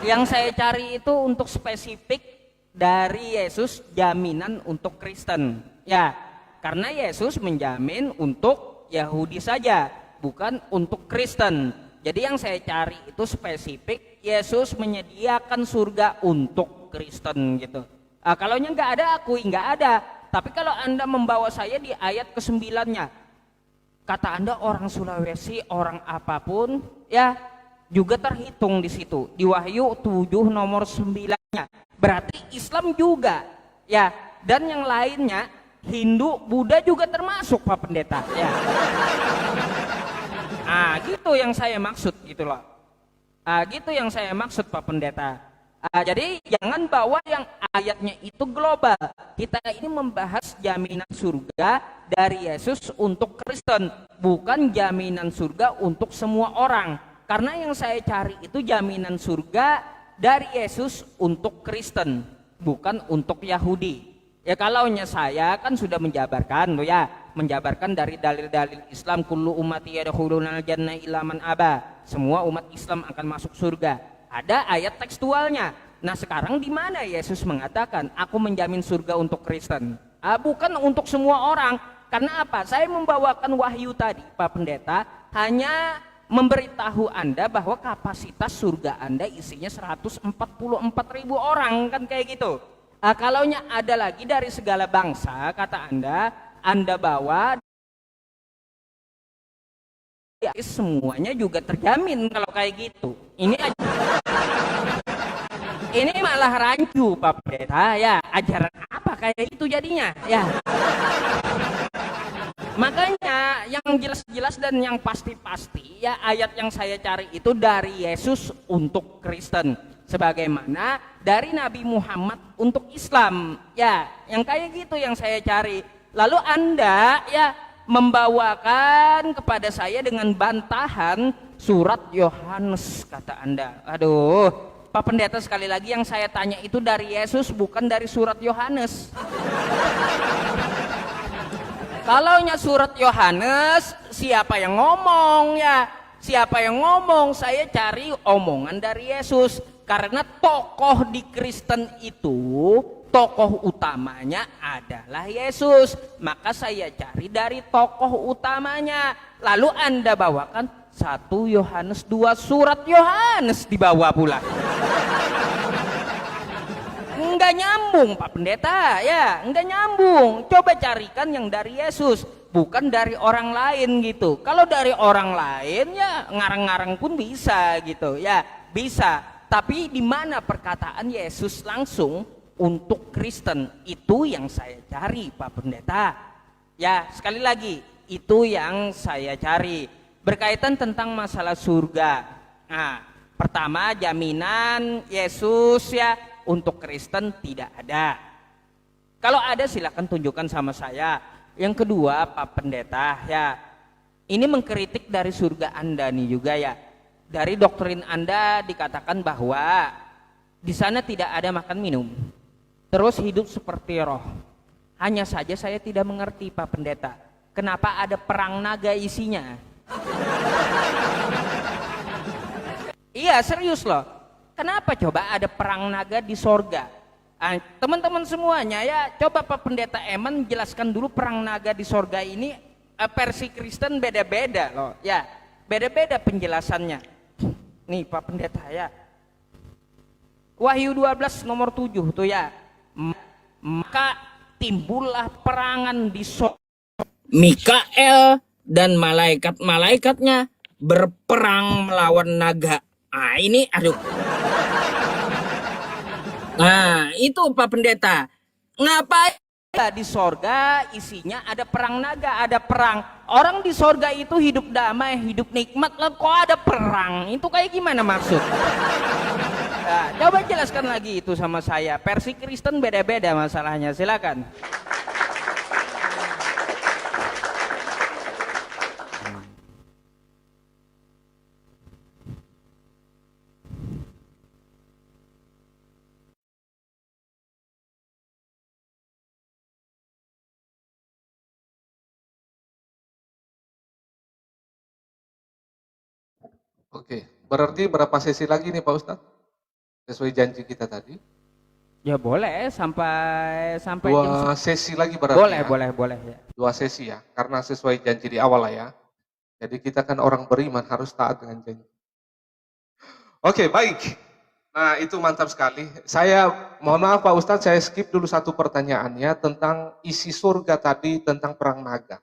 Yang saya cari itu untuk spesifik dari Yesus jaminan untuk Kristen. Ya, karena Yesus menjamin untuk Yahudi saja, bukan untuk Kristen. Jadi yang saya cari itu spesifik Yesus menyediakan surga untuk Kristen gitu. Kalau nggak ada, akui nggak ada. Tapi kalau Anda membawa saya di ayat ke-9-nya, kata Anda orang Sulawesi, orang apapun, ya juga terhitung di situ. Di Wahyu 7 nomor 9-nya. Berarti Islam juga, ya. Dan yang lainnya, Hindu, Buddha juga termasuk Pak Pendeta, ya. Gitu yang saya maksud gitu loh. Gitu yang saya maksud Pak Pendeta. Jadi jangan bawa yang ayatnya itu global. Kita ini membahas jaminan surga dari Yesus untuk Kristen, bukan jaminan surga untuk semua orang. Karena yang saya cari itu jaminan surga dari Yesus untuk Kristen, bukan untuk Yahudi. Ya kalaunya saya kan sudah menjabarkan tuh ya, menjabarkan dari dalil-dalil Islam, kullu ummati yadkhulunal jannah illa man aba. Semua umat Islam akan masuk surga. Ada ayat tekstualnya. Nah, sekarang di mana Yesus mengatakan, aku menjamin surga untuk Kristen? Bukan untuk semua orang. Karena apa? Saya membawakan wahyu tadi, Pak Pendeta, hanya memberitahu Anda bahwa kapasitas surga Anda isinya 144.000 orang, kan kayak gitu. Kalaunya ada lagi dari segala bangsa, kata Anda bawa, ya, semuanya juga terjamin kalau kayak gitu. Ini malah rancu Pak Pendeta, ya. Ajaran apa kayak itu jadinya, ya. Makanya yang jelas-jelas dan yang pasti-pasti, ya, ayat yang saya cari itu dari Yesus untuk Kristen, sebagaimana dari Nabi Muhammad untuk Islam, ya. Yang kayak gitu yang saya cari. Lalu Anda, ya, membawakan kepada saya dengan bantahan surat Yohanes, kata Anda. Aduh, Pak Pendeta, sekali lagi yang saya tanya itu dari Yesus, bukan dari surat Yohanes. Kalaunya surat Yohanes, siapa yang ngomong, ya? Siapa yang ngomong? Saya cari omongan dari Yesus. Karena tokoh di Kristen itu, tokoh utamanya adalah Yesus. Maka saya cari dari tokoh utamanya. Lalu Anda bawakan 1 Yohanes 2, surat Yohanes dibawa pula. Enggak nyambung Pak Pendeta, ya, enggak nyambung. Coba carikan yang dari Yesus, bukan dari orang lain gitu. Kalau dari orang lain, ya ngarang-ngarang pun bisa gitu, ya, bisa. Tapi di mana perkataan Yesus langsung untuk Kristen, itu yang saya cari Pak Pendeta. Ya, sekali lagi, itu yang saya cari. Berkaitan tentang masalah surga. Nah, pertama jaminan Yesus, ya, untuk Kristen tidak ada. Kalau ada silakan tunjukkan sama saya. Yang kedua Pak Pendeta, ya, ini mengkritik dari surga Anda nih juga, ya. Dari doktrin Anda dikatakan bahwa di sana tidak ada makan minum, terus hidup seperti roh. Hanya saja saya tidak mengerti Pak Pendeta, kenapa ada perang naga isinya? Iya, serius loh. Kenapa coba ada perang naga di sorga? Teman-teman semuanya ya, coba Pak Pendeta Eman jelaskan dulu perang naga di sorga ini. Versi Kristen beda-beda loh. Ya, beda-beda penjelasannya. Nih Pak Pendeta ya. Wahyu 12 nomor 7 tuh ya. Maka timbullah perangan di sorga. Mikael dan malaikat-malaikatnya berperang melawan naga. Ini aduh. Nah, itu Pak Pendeta. Ngapain di sorga isinya ada perang naga, ada perang. Orang di sorga itu hidup damai, hidup nikmat. Lah kok ada perang? Itu kayak gimana maksud? Nah, coba jelaskan lagi itu sama saya. Versi Kristen beda-beda masalahnya. Silakan. Oke, berarti berapa sesi lagi nih Pak Ustadz? Sesuai janji kita tadi. Ya boleh sampai Dua sesi lagi berarti boleh, ya? boleh ya. 2 sesi ya, karena sesuai janji di awal lah ya. Jadi kita kan orang beriman harus taat dengan janji. Oke, baik. Nah, itu mantap sekali. Saya mohon maaf Pak Ustadz, saya skip dulu satu pertanyaannya tentang isi surga tadi, tentang perang naga.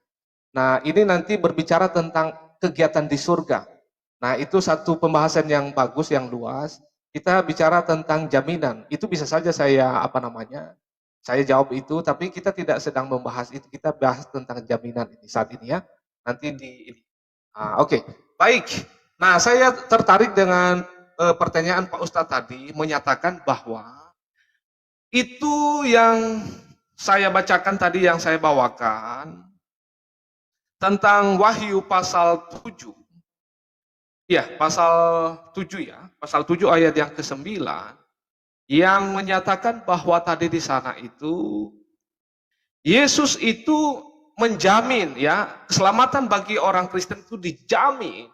Nah, ini nanti berbicara tentang kegiatan di surga. Nah, itu satu pembahasan yang bagus, yang luas. Kita bicara tentang jaminan. Itu bisa saja saya saya jawab itu, tapi kita tidak sedang membahas itu. Kita bahas tentang jaminan ini saat ini ya. Nanti di ini. Oke. Baik. Nah, saya tertarik dengan pertanyaan Pak Ustadz tadi menyatakan bahwa itu yang saya bacakan tadi, yang saya bawakan tentang Wahyu pasal 7. Ya, pasal 7 ya. Pasal 7 ayat yang ke-9 yang menyatakan bahwa tadi di sana itu Yesus itu menjamin ya, keselamatan bagi orang Kristen itu dijamin.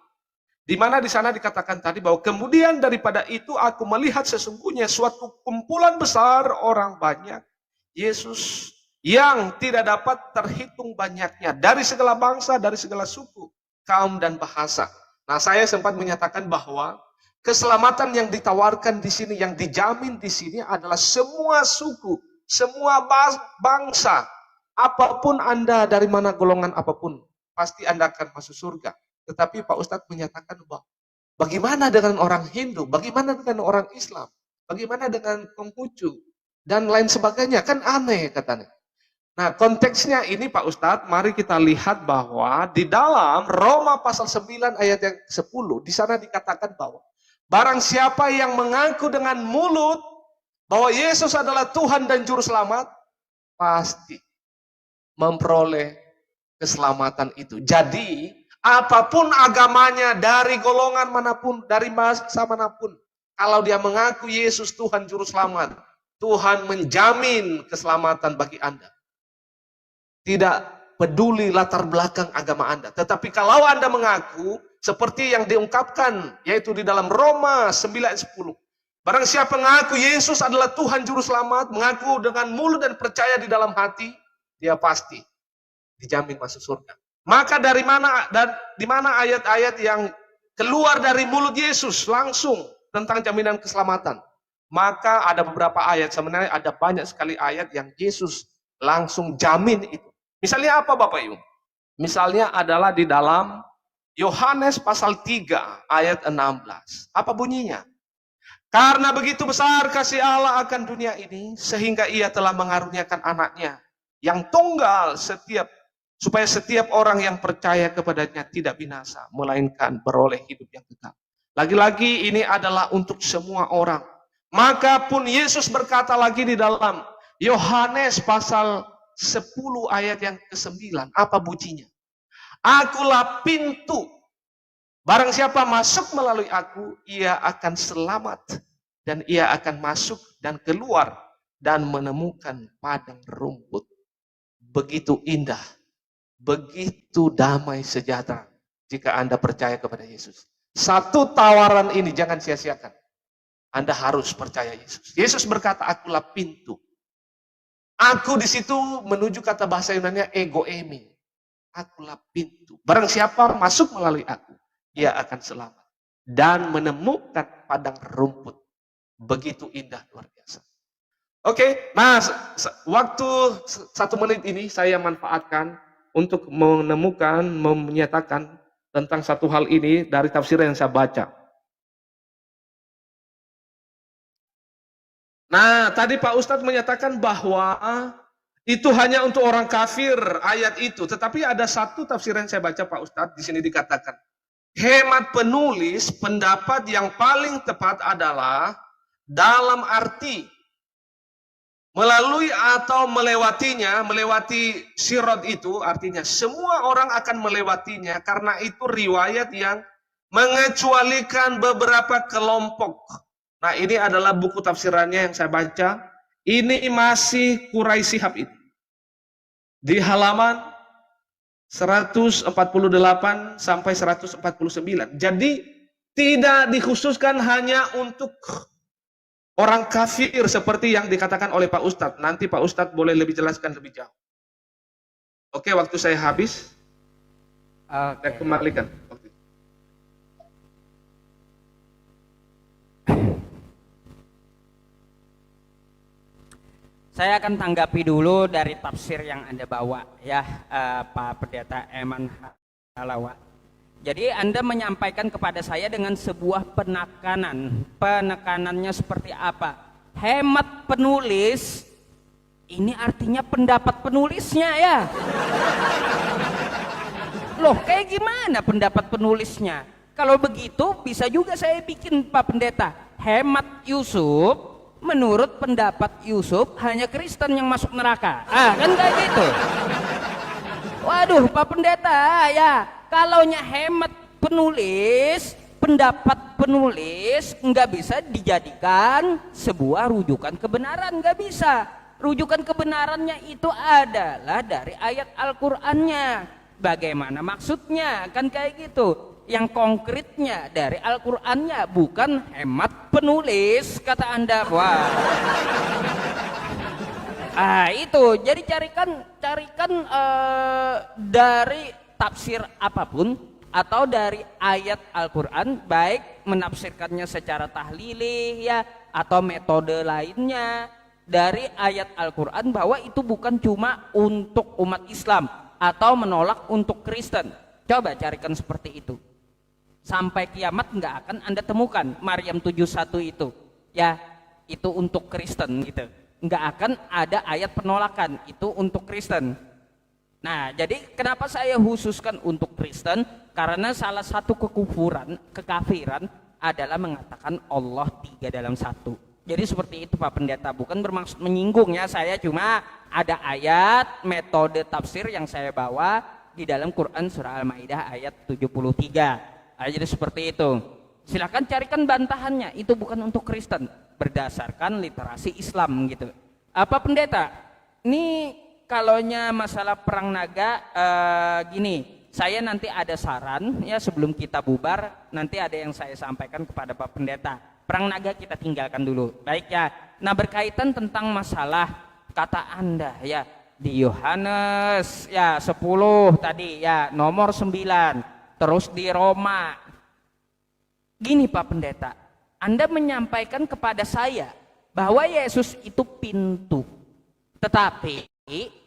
Di mana di sana dikatakan tadi bahwa kemudian daripada itu aku melihat sesungguhnya suatu kumpulan besar orang banyak Yesus yang tidak dapat terhitung banyaknya dari segala bangsa, dari segala suku, kaum dan bahasa. Nah, saya sempat menyatakan bahwa keselamatan yang ditawarkan di sini, yang dijamin di sini adalah semua suku, semua bangsa, apapun Anda, dari mana golongan apapun, pasti Anda akan masuk surga. Tetapi Pak Ustadz menyatakan bahwa bagaimana dengan orang Hindu, bagaimana dengan orang Islam, bagaimana dengan Konghucu, dan lain sebagainya, kan aneh katanya. Nah, konteksnya ini Pak Ustadz, mari kita lihat bahwa di dalam Roma pasal 9 ayat yang 10, di sana dikatakan bahwa barang siapa yang mengaku dengan mulut bahwa Yesus adalah Tuhan dan Juru Selamat, pasti memperoleh keselamatan itu. Jadi, apapun agamanya, dari golongan manapun, dari bangsa manapun, kalau dia mengaku Yesus Tuhan Juru Selamat, Tuhan menjamin keselamatan bagi Anda. Tidak peduli latar belakang agama Anda. Tetapi kalau Anda mengaku seperti yang diungkapkan, yaitu di dalam Roma 9:10. Barang siapa mengaku Yesus adalah Tuhan Juru Selamat, mengaku dengan mulut dan percaya di dalam hati, dia pasti dijamin masuk surga. Maka dari mana dan di mana ayat-ayat yang keluar dari mulut Yesus langsung tentang jaminan keselamatan? Maka ada beberapa ayat, sebenarnya ada banyak sekali ayat yang Yesus langsung jamin itu. Misalnya apa Bapak Ibu? Misalnya adalah di dalam Yohanes pasal 3 ayat 16. Apa bunyinya? Karena begitu besar kasih Allah akan dunia ini, sehingga ia telah mengaruniakan anaknya yang tunggal supaya setiap orang yang percaya kepadanya tidak binasa, melainkan beroleh hidup yang kekal. Lagi-lagi ini adalah untuk semua orang. Maka pun Yesus berkata lagi di dalam Yohanes pasal 10 ayat yang ke-9. Apa bunyinya? Akulah pintu. Barang siapa masuk melalui aku, ia akan selamat. Dan ia akan masuk dan keluar dan menemukan padang rumput. Begitu indah, begitu damai sejahtera jika Anda percaya kepada Yesus. Satu tawaran ini jangan sia-siakan. Anda harus percaya Yesus. Yesus berkata, akulah pintu. Aku di situ menuju kata bahasa Yunani ego emi. Akulah pintu. Barang siapa masuk melalui aku, ia akan selamat. Dan menemukan padang rumput. Begitu indah, luar biasa. Oke, nah waktu 1 menit ini saya manfaatkan untuk menyatakan tentang satu hal ini dari tafsir yang saya baca. Nah, tadi Pak Ustadz menyatakan bahwa itu hanya untuk orang kafir ayat itu. Tetapi ada satu tafsir yang saya baca Pak Ustadz, di sini dikatakan, hemat penulis, pendapat yang paling tepat adalah dalam arti melalui atau melewatinya, melewati sirat itu, artinya semua orang akan melewatinya, karena itu riwayat yang mengecualikan beberapa kelompok. Nah, ini adalah buku tafsirannya yang saya baca. Ini masih Quraisy Shihab itu. Di halaman 148 sampai 149. Jadi tidak dikhususkan hanya untuk orang kafir seperti yang dikatakan oleh Pak Ustadz. Nanti Pak Ustadz boleh lebih jelaskan lebih jauh. Oke, waktu saya habis. Saya kembalikan. Saya akan tanggapi dulu dari tafsir yang Anda bawa ya, Pak Pendeta Eman Halawa. Jadi Anda menyampaikan kepada saya dengan sebuah penekanan. Penekanannya seperti apa? Hemat penulis, ini artinya pendapat penulisnya ya. Loh, kayak gimana pendapat penulisnya? Kalau begitu bisa juga saya bikin Pak Pendeta. Hemat Yusuf, menurut pendapat Yusuf hanya Kristen yang masuk neraka. Kan kayak gitu. Waduh, Pak Pendeta ya, kalaunya hemat penulis, pendapat penulis nggak bisa dijadikan sebuah rujukan kebenaran, nggak bisa. Rujukan kebenarannya itu adalah dari ayat Al-Qur'annya. Bagaimana maksudnya? Kan kayak gitu. Yang konkretnya dari Al-Qur'annya, bukan hemat penulis kata Anda. Wah. Itu. Jadi carikan dari tafsir apapun atau dari ayat Al-Qur'an, baik menafsirkannya secara tahlili ya atau metode lainnya dari ayat Al-Qur'an, bahwa itu bukan cuma untuk umat Islam atau menolak untuk Kristen. Coba carikan seperti itu. Sampai kiamat nggak akan Anda temukan Maryam 71 itu ya, itu untuk Kristen gitu. Nggak akan ada ayat penolakan itu untuk Kristen. Nah, jadi kenapa saya khususkan untuk Kristen? Karena salah satu kekafiran adalah mengatakan Allah 3 dalam 1. Jadi seperti itu Pak Pendeta, bukan bermaksud menyinggung ya, saya cuma ada ayat metode tafsir yang saya bawa di dalam Quran surah Al-Maidah ayat 73. Jadi seperti itu. Silakan carikan bantahannya. Itu bukan untuk Kristen, berdasarkan literasi Islam gitu. Apa Pendeta? Ini kalaunya masalah perang naga gini. Saya nanti ada saran ya, sebelum kita bubar nanti ada yang saya sampaikan kepada Pak Pendeta. Perang naga kita tinggalkan dulu. Baik ya. Nah, berkaitan tentang masalah kata Anda ya di Yohanes ya 10 tadi ya, nomor 9. Terus di Roma. Gini Pak Pendeta, Anda menyampaikan kepada saya bahwa Yesus itu pintu, tetapi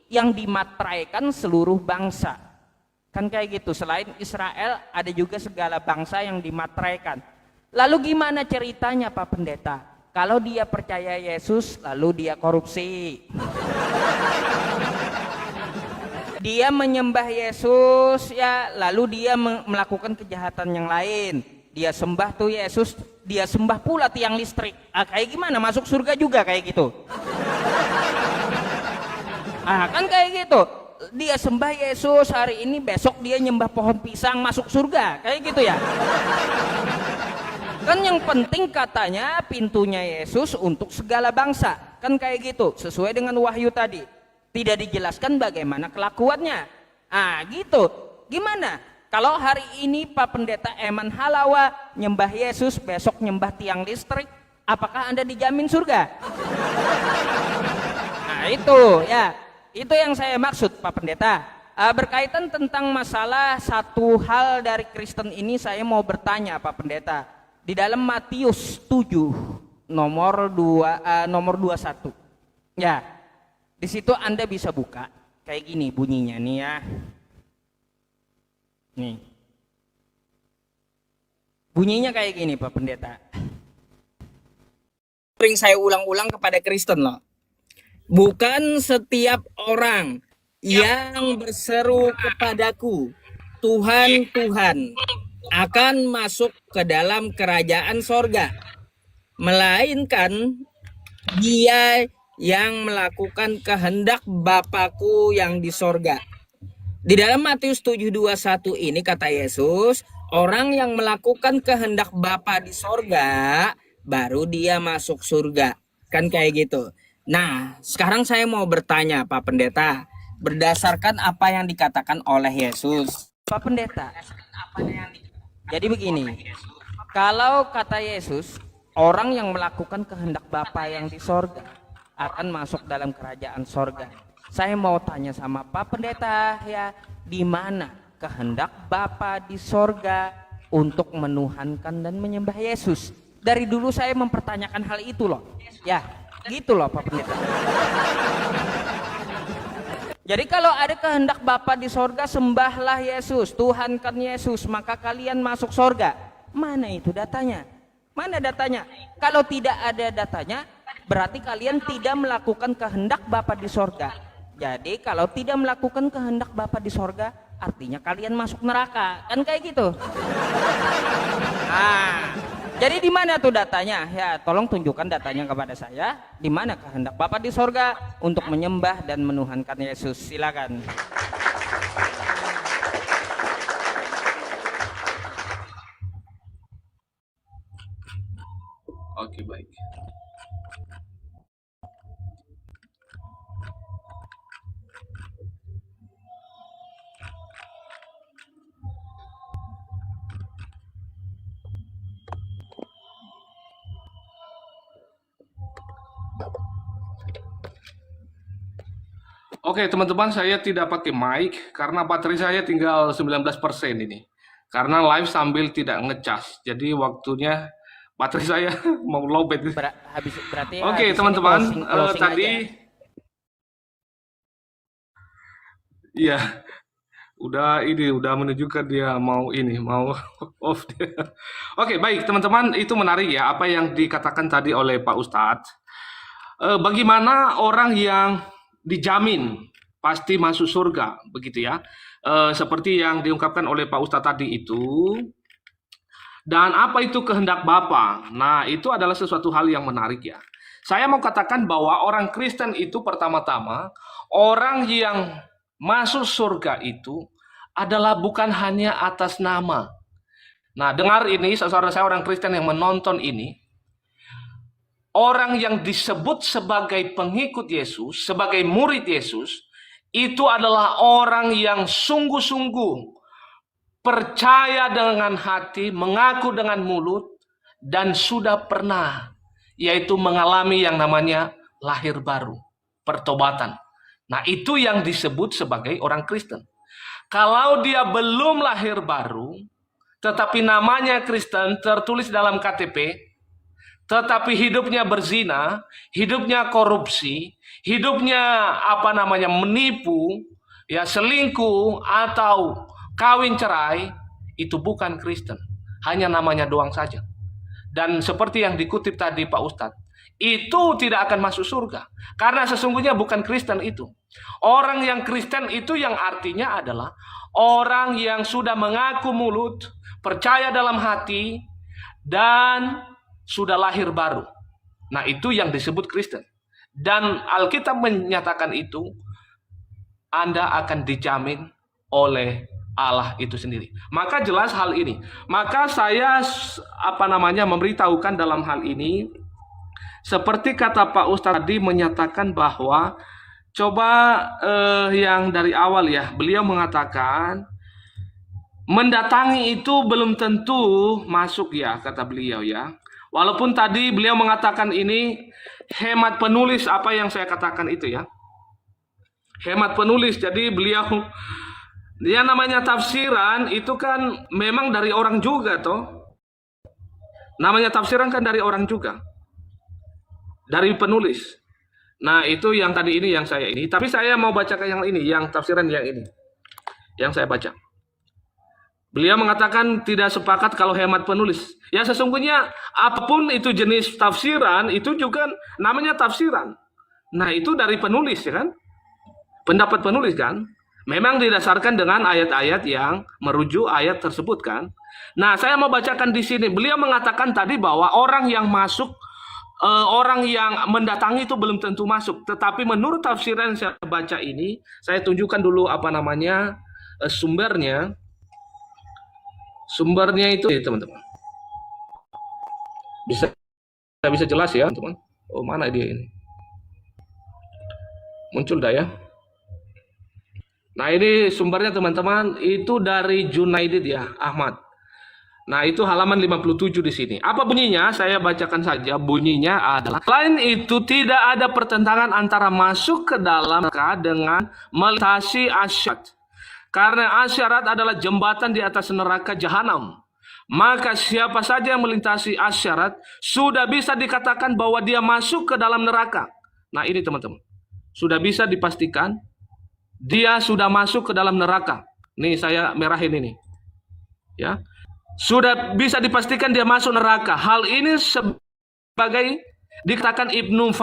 yang dimateraikan seluruh bangsa. Kan kayak gitu, selain Israel ada juga segala bangsa yang dimateraikan. Lalu gimana ceritanya Pak Pendeta? Kalau dia percaya Yesus lalu dia korupsi, dia menyembah Yesus ya, lalu dia melakukan kejahatan yang lain. Dia sembah tuh Yesus, dia sembah pula tiang listrik. Kayak gimana? Masuk surga juga kayak gitu. Kan kayak gitu. Dia sembah Yesus hari ini, besok dia nyembah pohon pisang, masuk surga. Kayak gitu ya. Kan yang penting katanya pintunya Yesus untuk segala bangsa. Kan kayak gitu, sesuai dengan wahyu tadi. Tidak dijelaskan bagaimana kelakuannya. Gitu. Gimana? Kalau hari ini Pak Pendeta Eman Halawa nyembah Yesus, besok nyembah tiang listrik, apakah Anda dijamin surga? Nah itu ya, itu yang saya maksud Pak Pendeta. Berkaitan tentang masalah satu hal dari Kristen ini, saya mau bertanya Pak Pendeta. Di dalam Matius 7 nomor 21. Ya. Di situ Anda bisa buka kayak gini bunyinya nih ya. Nih. Bunyinya kayak gini Pak Pendeta. Sering saya ulang-ulang kepada Kristen loh. Bukan setiap orang yang berseru kepadaku, Tuhan, Tuhan, akan masuk ke dalam kerajaan sorga, melainkan dia yang melakukan kehendak Bapakku yang di sorga. Di dalam Matius 7:21 ini kata Yesus, orang yang melakukan kehendak Bapa di sorga, baru dia masuk surga. Kan kayak gitu. Nah, sekarang saya mau bertanya Pak Pendeta, berdasarkan apa yang dikatakan oleh Yesus. Pak Pendeta, jadi begini, kalau kata Yesus, orang yang melakukan kehendak Bapa yang di sorga akan masuk dalam kerajaan sorga. Saya mau tanya sama Pak Pendeta ya, di mana kehendak Bapa di sorga untuk menuhankan dan menyembah Yesus? Dari dulu saya mempertanyakan hal itu loh. Ya, gitu loh Pak Pendeta. Jadi kalau ada kehendak Bapa di sorga, sembahlah Yesus, tuhankan Yesus, maka kalian masuk sorga. Mana itu datanya? Mana datanya? Kalau tidak ada datanya, berarti kalian tidak melakukan kehendak Bapa di sorga. Jadi kalau tidak melakukan kehendak Bapa di sorga, artinya kalian masuk neraka. Kan kayak gitu. Nah, jadi di mana tuh datanya? Ya, tolong tunjukkan datanya kepada saya. Di mana kehendak Bapa di sorga untuk menyembah dan menuhankan Yesus? Silakan. Oke, baik. Oke, teman-teman, saya tidak pakai mic karena baterai saya tinggal 19% ini. Karena live sambil tidak ngecas. Jadi waktunya baterai saya mau lowbat. Berarti Oke, teman-teman, tadi iya. Udah menunjukkan dia mau off dia. Oke, baik teman-teman, itu menarik ya apa yang dikatakan tadi oleh Pak Ustadz. Bagaimana orang yang dijamin pasti masuk surga, begitu ya? Seperti yang diungkapkan oleh Pak Ustadz tadi itu. Dan apa itu kehendak Bapa? Nah, itu adalah sesuatu hal yang menarik ya. Saya mau katakan bahwa orang Kristen itu pertama-tama orang yang masuk surga itu adalah bukan hanya atas nama. Nah, dengar ini, saudara saya orang Kristen yang menonton ini. Orang yang disebut sebagai pengikut Yesus, sebagai murid Yesus, itu adalah orang yang sungguh-sungguh percaya dengan hati, mengaku dengan mulut, dan sudah pernah, yaitu mengalami yang namanya lahir baru, pertobatan. Nah, itu yang disebut sebagai orang Kristen. Kalau dia belum lahir baru, tetapi namanya Kristen tertulis dalam KTP, tetapi hidupnya berzina, hidupnya korupsi, hidupnya menipu, ya selingkuh atau kawin cerai, itu bukan Kristen. Hanya namanya doang saja. Dan seperti yang dikutip tadi Pak Ustadz, itu tidak akan masuk surga. Karena sesungguhnya bukan Kristen itu. Orang yang Kristen itu yang artinya adalah orang yang sudah mengaku mulut, percaya dalam hati, dan sudah lahir baru. Nah, itu yang disebut Kristen. Dan Alkitab menyatakan itu, Anda akan dijamin oleh Allah itu sendiri. Maka jelas hal ini. Maka saya memberitahukan dalam hal ini, seperti kata Pak Ustadz tadi menyatakan bahwa coba yang dari awal ya, beliau mengatakan mendatangi itu belum tentu masuk ya, kata beliau ya. Walaupun tadi beliau mengatakan ini hemat penulis, apa yang saya katakan itu ya. Hemat penulis, jadi beliau, dia namanya tafsiran itu kan memang dari orang juga toh. Namanya tafsiran kan dari orang juga. Dari penulis. Nah itu yang tadi ini yang saya ini. Tapi saya mau bacakan yang ini, yang tafsiran yang ini. Yang saya baca. Beliau mengatakan tidak sepakat kalau hemat penulis. Ya sesungguhnya apapun itu jenis tafsiran, itu juga namanya tafsiran. Nah itu dari penulis ya kan. Pendapat penulis kan. Memang didasarkan dengan ayat-ayat yang merujuk ayat tersebut kan. Nah saya mau bacakan di sini. Beliau mengatakan tadi bahwa orang yang masuk, orang yang mendatangi itu belum tentu masuk. Tetapi menurut tafsiran yang saya baca ini, saya tunjukkan dulu apa namanya sumbernya. Sumbernya itu teman-teman. Bisa jelas ya teman. Oh mana dia ini? Muncul dah ya. Nah ini sumbernya teman-teman, itu dari Junaidid ya, Ahmad. Nah itu halaman 57 di sini. Apa bunyinya? Saya bacakan saja. Bunyinya adalah, selain itu tidak ada pertentangan antara masuk ke dalam neraka dengan melintasi asyarat. Karena asyarat adalah jembatan di atas neraka jahanam. Maka siapa saja yang melintasi asyarat sudah bisa dikatakan bahwa dia masuk ke dalam neraka. Nah ini teman-teman, sudah bisa dipastikan dia sudah masuk ke dalam neraka. Nih saya merahin ini. Ya. Sudah bisa dipastikan dia masuk neraka. Hal ini sebagai dikatakan Ibnu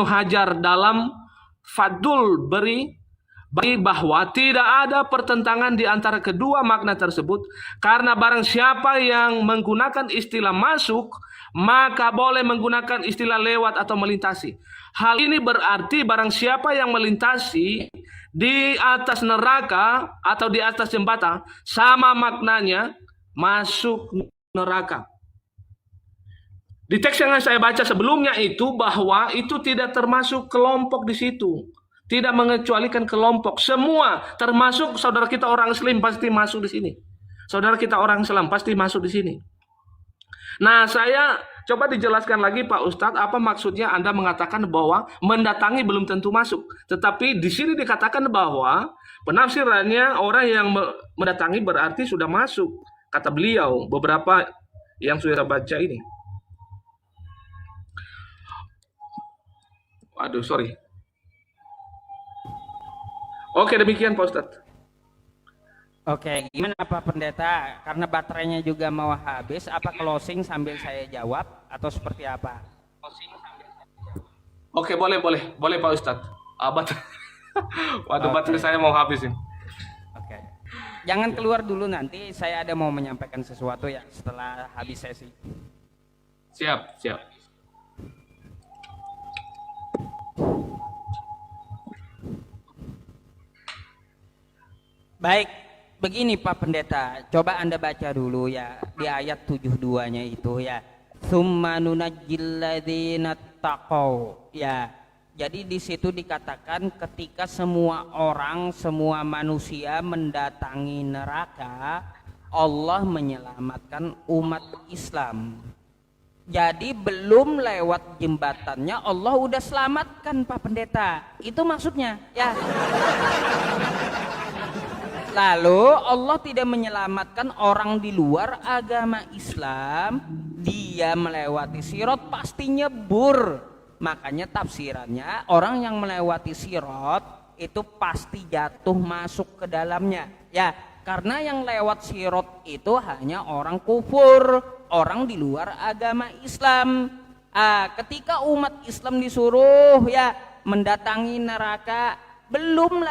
Hajar dalam Fathul Bari bahwa tidak ada pertentangan di antara kedua makna tersebut, karena barang siapa yang menggunakan istilah masuk, maka boleh menggunakan istilah lewat atau melintasi. Hal ini berarti barang siapa yang melintasi di atas neraka atau di atas jembatan, sama maknanya masuk neraka. Di teks yang saya baca sebelumnya itu, bahwa itu tidak termasuk kelompok di situ. Tidak mengecualikan kelompok. Semua, termasuk saudara kita orang Muslim pasti masuk di sini. Saudara kita orang Islam pasti masuk di sini. Nah, saya coba dijelaskan lagi Pak Ustadz, apa maksudnya Anda mengatakan bahwa mendatangi belum tentu masuk. Tetapi di sini dikatakan bahwa penafsirannya orang yang mendatangi berarti sudah masuk. Kata beliau, beberapa yang sudah baca ini. Waduh, sorry. Oke, demikian Pak Ustadz. Oke, gimana Pak Pendeta? Karena baterainya juga mau habis, apa closing sambil saya jawab atau seperti apa? Oke, boleh Pak Ustadz. Waduh, baterai saya mau habis ini. Oke. Jangan keluar dulu, nanti saya ada mau menyampaikan sesuatu ya setelah habis sesi. Siap. Baik, begini Pak Pendeta, coba Anda baca dulu ya di ayat 72-nya itu ya. Tsumma nunajjil ladzina taqaw ya. Jadi di situ dikatakan ketika semua orang, semua manusia mendatangi neraka, Allah menyelamatkan umat Islam. Jadi belum lewat jembatannya Allah udah selamatkan Pak Pendeta. Itu maksudnya ya. Lalu Allah tidak menyelamatkan orang di luar agama Islam, dia melewati sirat pasti nyebur. Makanya tafsirannya orang yang melewati sirat itu pasti jatuh masuk ke dalamnya. Ya, karena yang lewat sirat itu hanya orang kufur, orang di luar agama Islam. Ketika umat Islam disuruh ya mendatangi neraka, belum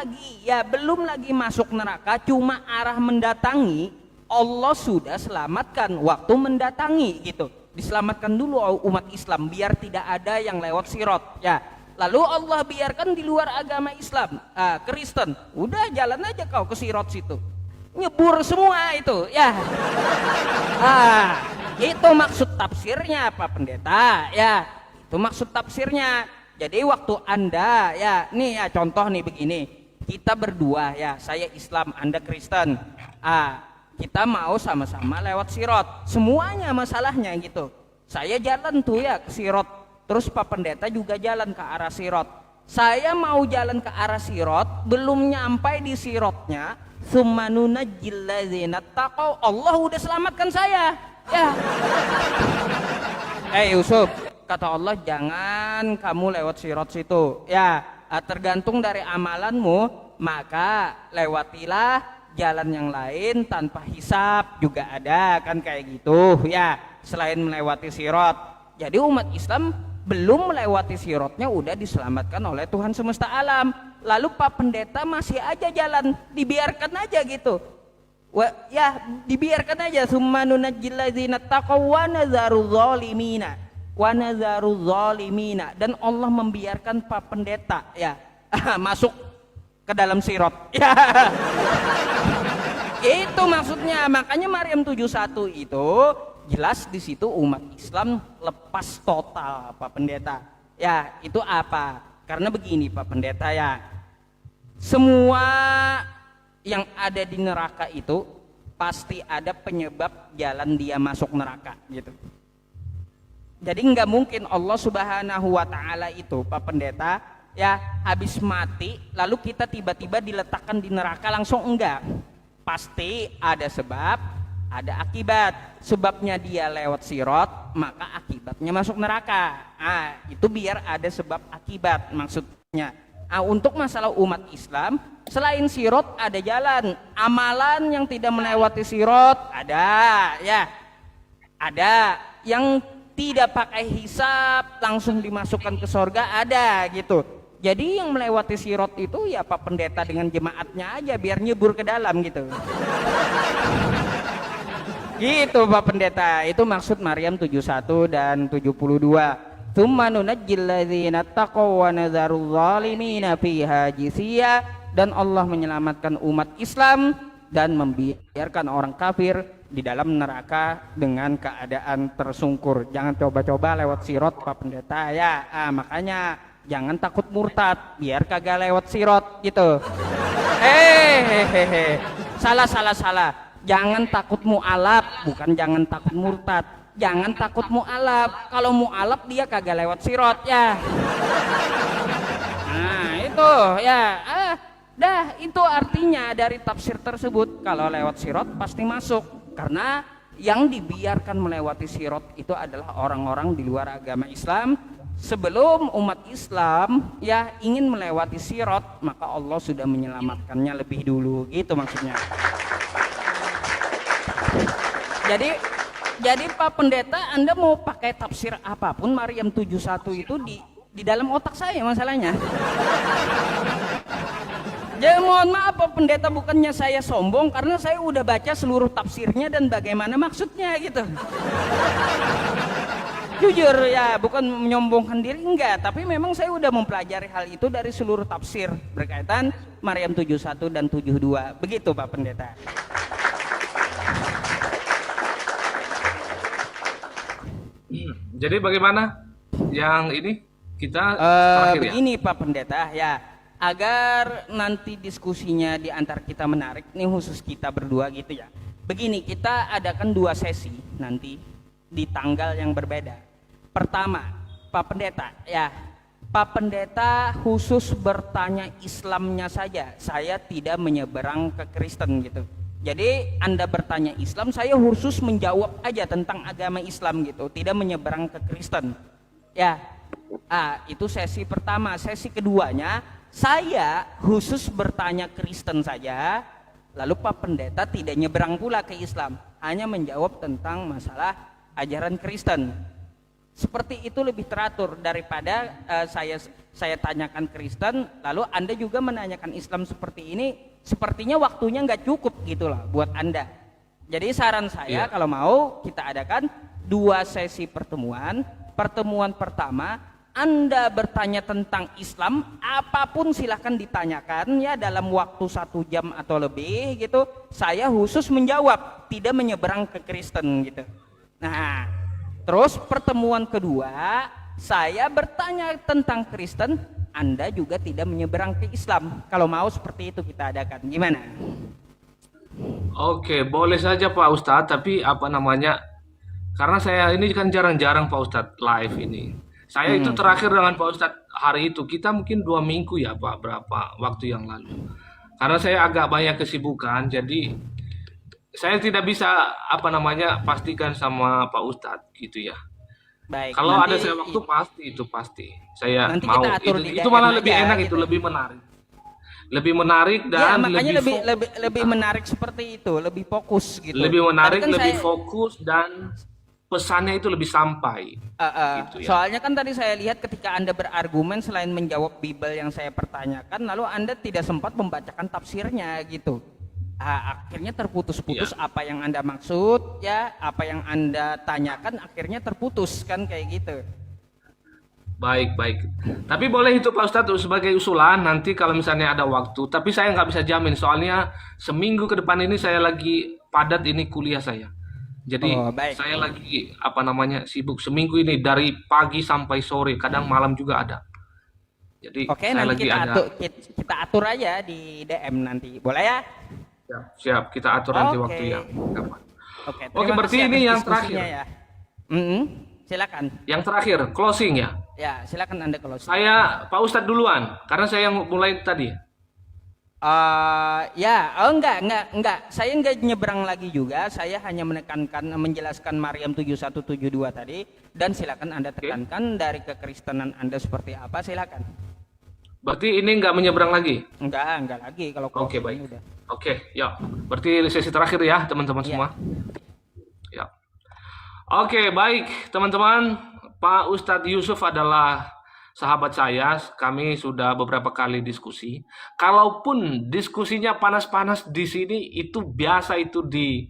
lagi masuk neraka, cuma arah mendatangi, Allah sudah selamatkan waktu mendatangi gitu. Diselamatkan dulu umat Islam biar tidak ada yang lewat sirat ya. Lalu Allah biarkan di luar agama Islam, Kristen, udah jalan aja kau ke sirat situ, nyebur semua itu ya. Itu maksud tafsirnya Pak Pendeta ya. Itu maksud tafsirnya. Jadi waktu Anda ya, nih ya contoh nih begini, kita berdua ya, saya Islam, Anda Kristen. Kita mau sama-sama lewat sirot, semuanya masalahnya gitu. Saya jalan tuh ya ke sirot, terus Pak Pendeta juga jalan ke arah sirot. Saya mau jalan ke arah sirot, belum nyampai di sirotnya, summanunajjil ladzina taqaw, Allah udah selamatkan saya. Ya. Yusuf, kata Allah jangan kamu lewat sirot situ. Ya, tergantung dari amalanmu, maka lewatilah jalan yang lain tanpa hisab juga ada kan kayak gitu ya, selain melewati sirot. Jadi umat Islam belum melewati sirotnya udah diselamatkan oleh Tuhan semesta alam. Lalu Pak Pendeta masih aja jalan, dibiarkan aja gitu. Ya dibiarkan aja, summanunajjil ladzina taqaw wa nazarul zalimina, dan Allah membiarkan Pak Pendeta ya masuk ke dalam sirot. Ya. Itu maksudnya. Makanya Maryam 71 itu jelas di situ umat Islam lepas total Pak Pendeta. Ya, itu apa? Karena begini Pak Pendeta ya. Semua yang ada di neraka itu pasti ada penyebab jalan dia masuk neraka gitu. Jadi nggak mungkin Allah Subhanahu wa taala itu Pak Pendeta ya habis mati lalu kita tiba-tiba diletakkan di neraka langsung, enggak. Pasti ada sebab, ada akibat. Sebabnya dia lewat sirot, maka akibatnya masuk neraka. Itu biar ada sebab akibat maksudnya. Untuk masalah umat Islam, selain sirot ada jalan. Amalan yang tidak melewati sirot ada, ya. Ada yang tidak pakai hisab langsung dimasukkan ke sorga ada gitu. Jadi yang melewati sirot itu ya Pak Pendeta dengan jemaatnya aja biar nyebur ke dalam gitu. Gitu Pak Pendeta, itu maksud Maryam 71 dan 72. Tsumma nunajjil ladzina taqaw wa nazarul zalimina fiha jisiya, dan Allah menyelamatkan umat Islam dan membiarkan orang kafir di dalam neraka dengan keadaan tersungkur. Jangan coba-coba lewat sirot Pak Pendeta ya. Makanya jangan takut murtad biar kagak lewat sirot gitu. Salah. Jangan takut mu'alaf, bukan jangan takut murtad. Jangan takut mu'alaf. Kalau mu'alaf dia kagak lewat sirot ya. Nah itu ya. Itu artinya dari tafsir tersebut kalau lewat sirot pasti masuk. Karena yang dibiarkan melewati sirot itu adalah orang-orang di luar agama Islam. Sebelum umat Islam ya ingin melewati sirot, maka Allah sudah menyelamatkannya lebih dulu gitu maksudnya. Jadi Pak Pendeta, Anda mau pakai tafsir apapun Maryam 71 itu di dalam otak saya masalahnya. Jadi mohon maaf Pak Pendeta, bukannya saya sombong karena saya udah baca seluruh tafsirnya dan bagaimana maksudnya gitu. Jujur ya, bukan menyombongkan diri, enggak, tapi memang saya udah mempelajari hal itu dari seluruh tafsir berkaitan Maryam 71 dan 72. Begitu Pak Pendeta. Jadi bagaimana yang ini kita terakhir begini Pak Pendeta ya, agar nanti diskusinya di antar kita menarik, ini khusus kita berdua gitu ya. Begini, kita adakan 2 sesi nanti di tanggal yang berbeda. Pertama, Pak Pendeta ya, Pak Pendeta khusus bertanya Islamnya saja. Saya tidak menyeberang ke Kristen gitu. Jadi Anda bertanya Islam, saya khusus menjawab aja tentang agama Islam gitu, tidak menyeberang ke Kristen. Ya, itu sesi pertama. Sesi keduanya, saya khusus bertanya Kristen saja, lalu Pak Pendeta tidak nyeberang pula ke Islam, hanya menjawab tentang masalah ajaran Kristen. Seperti itu lebih teratur daripada saya tanyakan Kristen, lalu Anda juga menanyakan Islam seperti ini. Sepertinya waktunya nggak cukup gitulah buat Anda. Jadi saran saya kalau mau kita adakan 2 sesi pertemuan. Pertemuan pertama, Anda bertanya tentang Islam, apapun silahkan ditanyakan ya dalam waktu 1 jam atau lebih gitu. Saya khusus menjawab, tidak menyeberang ke Kristen gitu. Nah, terus pertemuan kedua, saya bertanya tentang Kristen, Anda juga tidak menyeberang ke Islam. Kalau mau seperti itu kita adakan. Gimana? Oke, boleh saja Pak Ustadz, tapi apa namanya? Karena saya ini kan jarang-jarang Pak Ustadz live ini. Saya itu terakhir dengan Pak Ustadz hari itu, kita mungkin 2 minggu ya Pak, berapa waktu yang lalu. Karena saya agak banyak kesibukan, jadi saya tidak bisa apa namanya pastikan sama Pak Ustadz gitu ya. Baik, Kalau ada nanti saya waktu pasti itu pasti. Saya nanti mau kita atur di itu malah DM lebih aja enak itu gitu. lebih menarik. Lebih menarik Ya, dan makanya lebih lebih menarik seperti itu, lebih fokus gitu. lebih Tadi menarik, kan lebih saya fokus dan pesannya itu lebih sampai gitu ya. soalnya kan tadi saya lihat ketika Anda berargumen selain menjawab Bible yang saya pertanyakan, lalu Anda tidak sempat membacakan tafsirnya gitu. Akhirnya terputus-putus Iya. apa yang Anda maksud, ya, apa yang Anda tanyakan akhirnya terputus kan kayak gitu. Baik, baik. Tapi boleh itu Pak Ustadz sebagai usulan nanti kalau misalnya ada waktu. Tapi saya nggak bisa jamin soalnya seminggu ke depan ini saya lagi padat ini kuliah saya. Jadi Oh, baik. saya lagi apa namanya sibuk seminggu ini dari pagi sampai sore, kadang malam juga ada. Jadi Oke, saya nanti lagi ada. kita atur aja di DM nanti. Boleh ya? Siap, siap. Kita atur nanti Oke. waktu yang kapan. Oke, Oke, terima berarti kasih ini atas yang diskusinya terakhir. ya. Silakan. Yang terakhir, closing ya. Ya, silakan Anda closing. Saya Pak Ustadz duluan, karena saya yang mulai tadi. Enggak. Saya enggak nyebrang lagi juga. Saya hanya menjelaskan Maryam 7172 tadi, dan silakan Anda tekankan dari kekristenan Anda seperti apa, silakan. Berarti ini nggak menyeberang lagi. Enggak lagi kalau Oke, closing baik. udah. Oke, ya. Berarti sesi terakhir ya, teman-teman Ya. semua. Ya. Oke, baik, teman-teman. Pak Ustadz Yusuf adalah sahabat saya. Kami sudah beberapa kali diskusi. Kalaupun diskusinya panas-panas di sini, itu biasa, itu di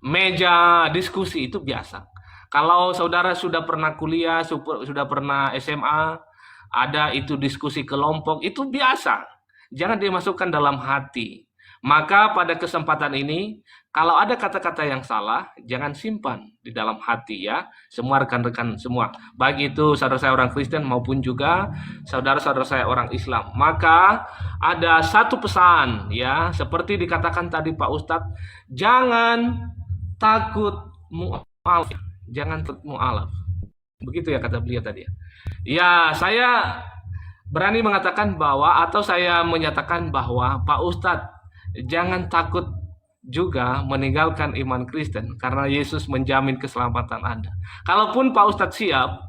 meja diskusi itu biasa. Kalau saudara sudah pernah kuliah, sudah pernah SMA, ada itu diskusi kelompok, itu biasa. Jangan dimasukkan dalam hati. Maka pada kesempatan ini, kalau ada kata-kata yang salah, jangan simpan di dalam hati ya. Semua rekan-rekan semua. Baik itu saudara saya orang Kristen maupun juga saudara-saudara saya orang Islam. Maka ada satu pesan ya, seperti dikatakan tadi Pak Ustadz, jangan takut mu'alaf. Jangan takut mu'alaf. Begitu ya kata beliau tadi ya. Ya, saya berani mengatakan bahwa, atau saya menyatakan bahwa Pak Ustadz, jangan takut juga meninggalkan iman Kristen karena Yesus menjamin keselamatan Anda. Kalaupun Pak Ustadz siap,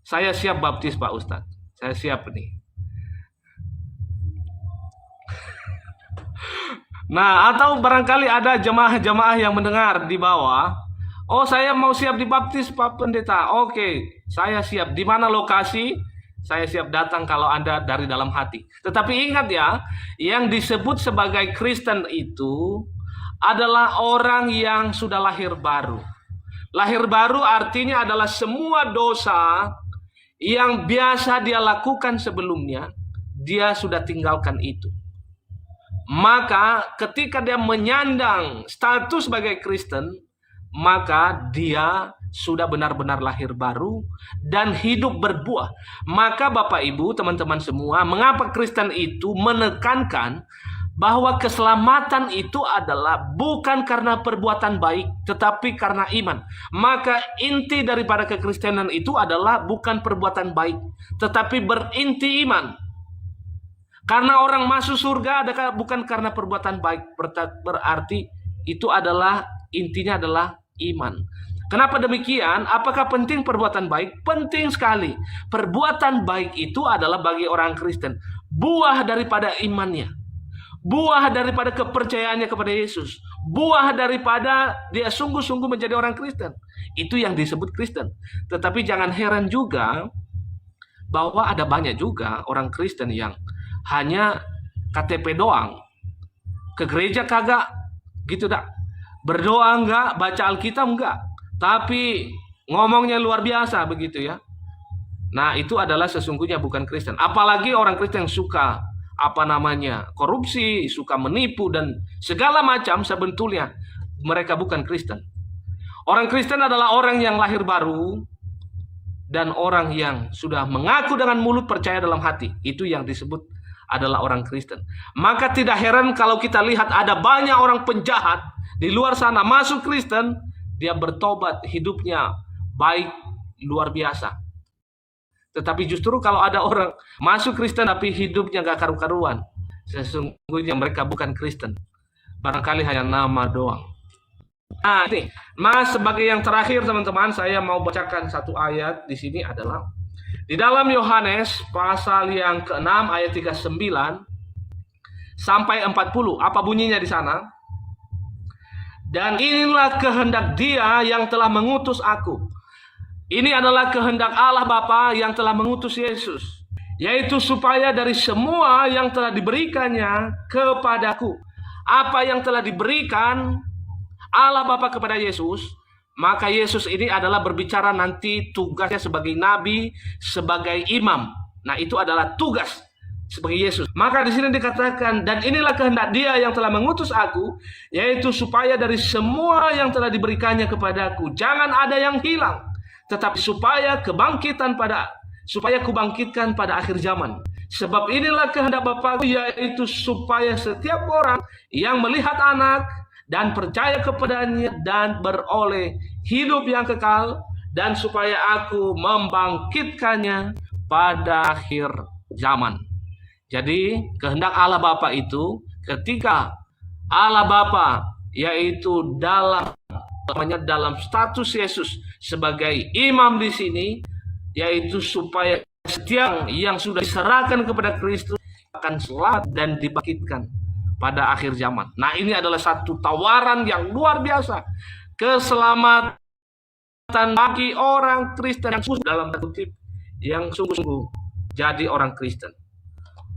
saya siap baptis Pak Ustadz. Saya siap nih. Nah, atau barangkali ada jemaah-jemaah yang mendengar di bawah, oh saya mau siap dibaptis Pak Pendeta. Oke, saya siap. Di mana lokasi? Saya siap datang kalau Anda dari dalam hati. Tetapi ingat ya, yang disebut sebagai Kristen itu adalah orang yang sudah lahir baru. Lahir baru artinya adalah semua dosa yang biasa dia lakukan sebelumnya, dia sudah tinggalkan itu. Maka ketika dia menyandang status sebagai Kristen, maka dia sudah benar-benar lahir baru dan hidup berbuah. Maka Bapak Ibu, teman-teman semua, mengapa Kristen itu menekankan bahwa keselamatan itu adalah bukan karena perbuatan baik, tetapi karena iman. Maka inti daripada kekristenan itu adalah bukan perbuatan baik, tetapi berinti iman. Karena orang masuk surga bukan karena perbuatan baik, berarti itu adalah intinya adalah iman. Kenapa demikian? Apakah penting perbuatan baik? Penting sekali. Perbuatan baik itu adalah bagi orang Kristen buah daripada imannya, buah daripada kepercayaannya kepada Yesus, buah daripada dia sungguh-sungguh menjadi orang Kristen. Itu yang disebut Kristen. Tetapi jangan heran juga bahwa ada banyak juga orang Kristen yang hanya KTP doang, ke gereja kagak, gitu dah. Berdoa enggak, baca Alkitab enggak, tapi ngomongnya luar biasa begitu ya. Nah, itu adalah sesungguhnya bukan Kristen. Apalagi orang Kristen yang suka korupsi, suka menipu dan segala macam, sebetulnya mereka bukan Kristen. Orang Kristen adalah orang yang lahir baru dan orang yang sudah mengaku dengan mulut, percaya dalam hati. Itu yang disebut adalah orang Kristen. Maka tidak heran kalau kita lihat ada banyak orang penjahat Di luar sana masuk Kristen, dia bertobat, hidupnya baik luar biasa. Tetapi justru kalau ada orang masuk Kristen tapi hidupnya gak karu-karuan, sesungguhnya mereka bukan Kristen. Barangkali hanya nama doang. Nah ini, Mas, sebagai yang terakhir teman-teman, saya mau bacakan satu ayat di sini adalah di dalam Yohanes pasal yang ke-6 ayat 39 sampai 40. Apa bunyinya di sana? Dan inilah kehendak Dia yang telah mengutus aku. Ini adalah kehendak Allah Bapa yang telah mengutus Yesus, yaitu supaya dari semua yang telah diberikannya kepadaku. Apa yang telah diberikan Allah Bapa kepada Yesus, maka Yesus ini adalah berbicara nanti tugasnya sebagai nabi, sebagai imam. Nah, itu adalah tugas sebagai Yesus. Maka di sini dikatakan, dan inilah kehendak Dia yang telah mengutus aku, yaitu supaya dari semua yang telah diberikannya kepadaku, jangan ada yang hilang, tetapi supaya kubangkitkan pada akhir zaman. Sebab inilah kehendak Bapa, yaitu supaya setiap orang yang melihat Anak dan percaya kepadanya dan beroleh hidup yang kekal, dan supaya aku membangkitkannya pada akhir zaman. Jadi kehendak Allah Bapa itu, ketika Allah Bapa yaitu dalam status Yesus sebagai imam di sini, yaitu supaya setiap yang sudah diserahkan kepada Kristus akan selamat dan dibangkitkan pada akhir zaman. Nah, ini adalah satu tawaran yang luar biasa, keselamatan bagi orang Kristen yang dalam kutip yang sungguh-sungguh jadi orang Kristen.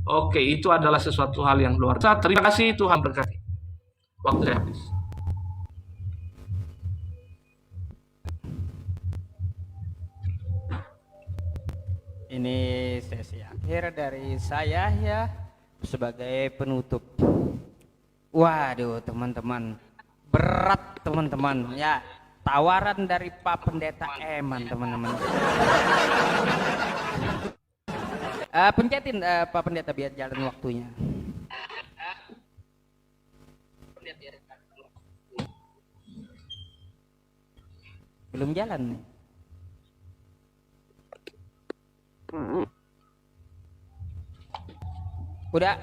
Oke, itu adalah sesuatu hal yang luar biasa. Terima kasih, Tuhan berkati. Waktu saya habis. Ini sesi akhir dari saya ya, sebagai penutup. Waduh teman-teman, berat teman-teman ya, tawaran dari Pak Pendeta Eman teman-teman. Pencetin Pak Pendeta biar jalan waktunya. Belum jalan nih.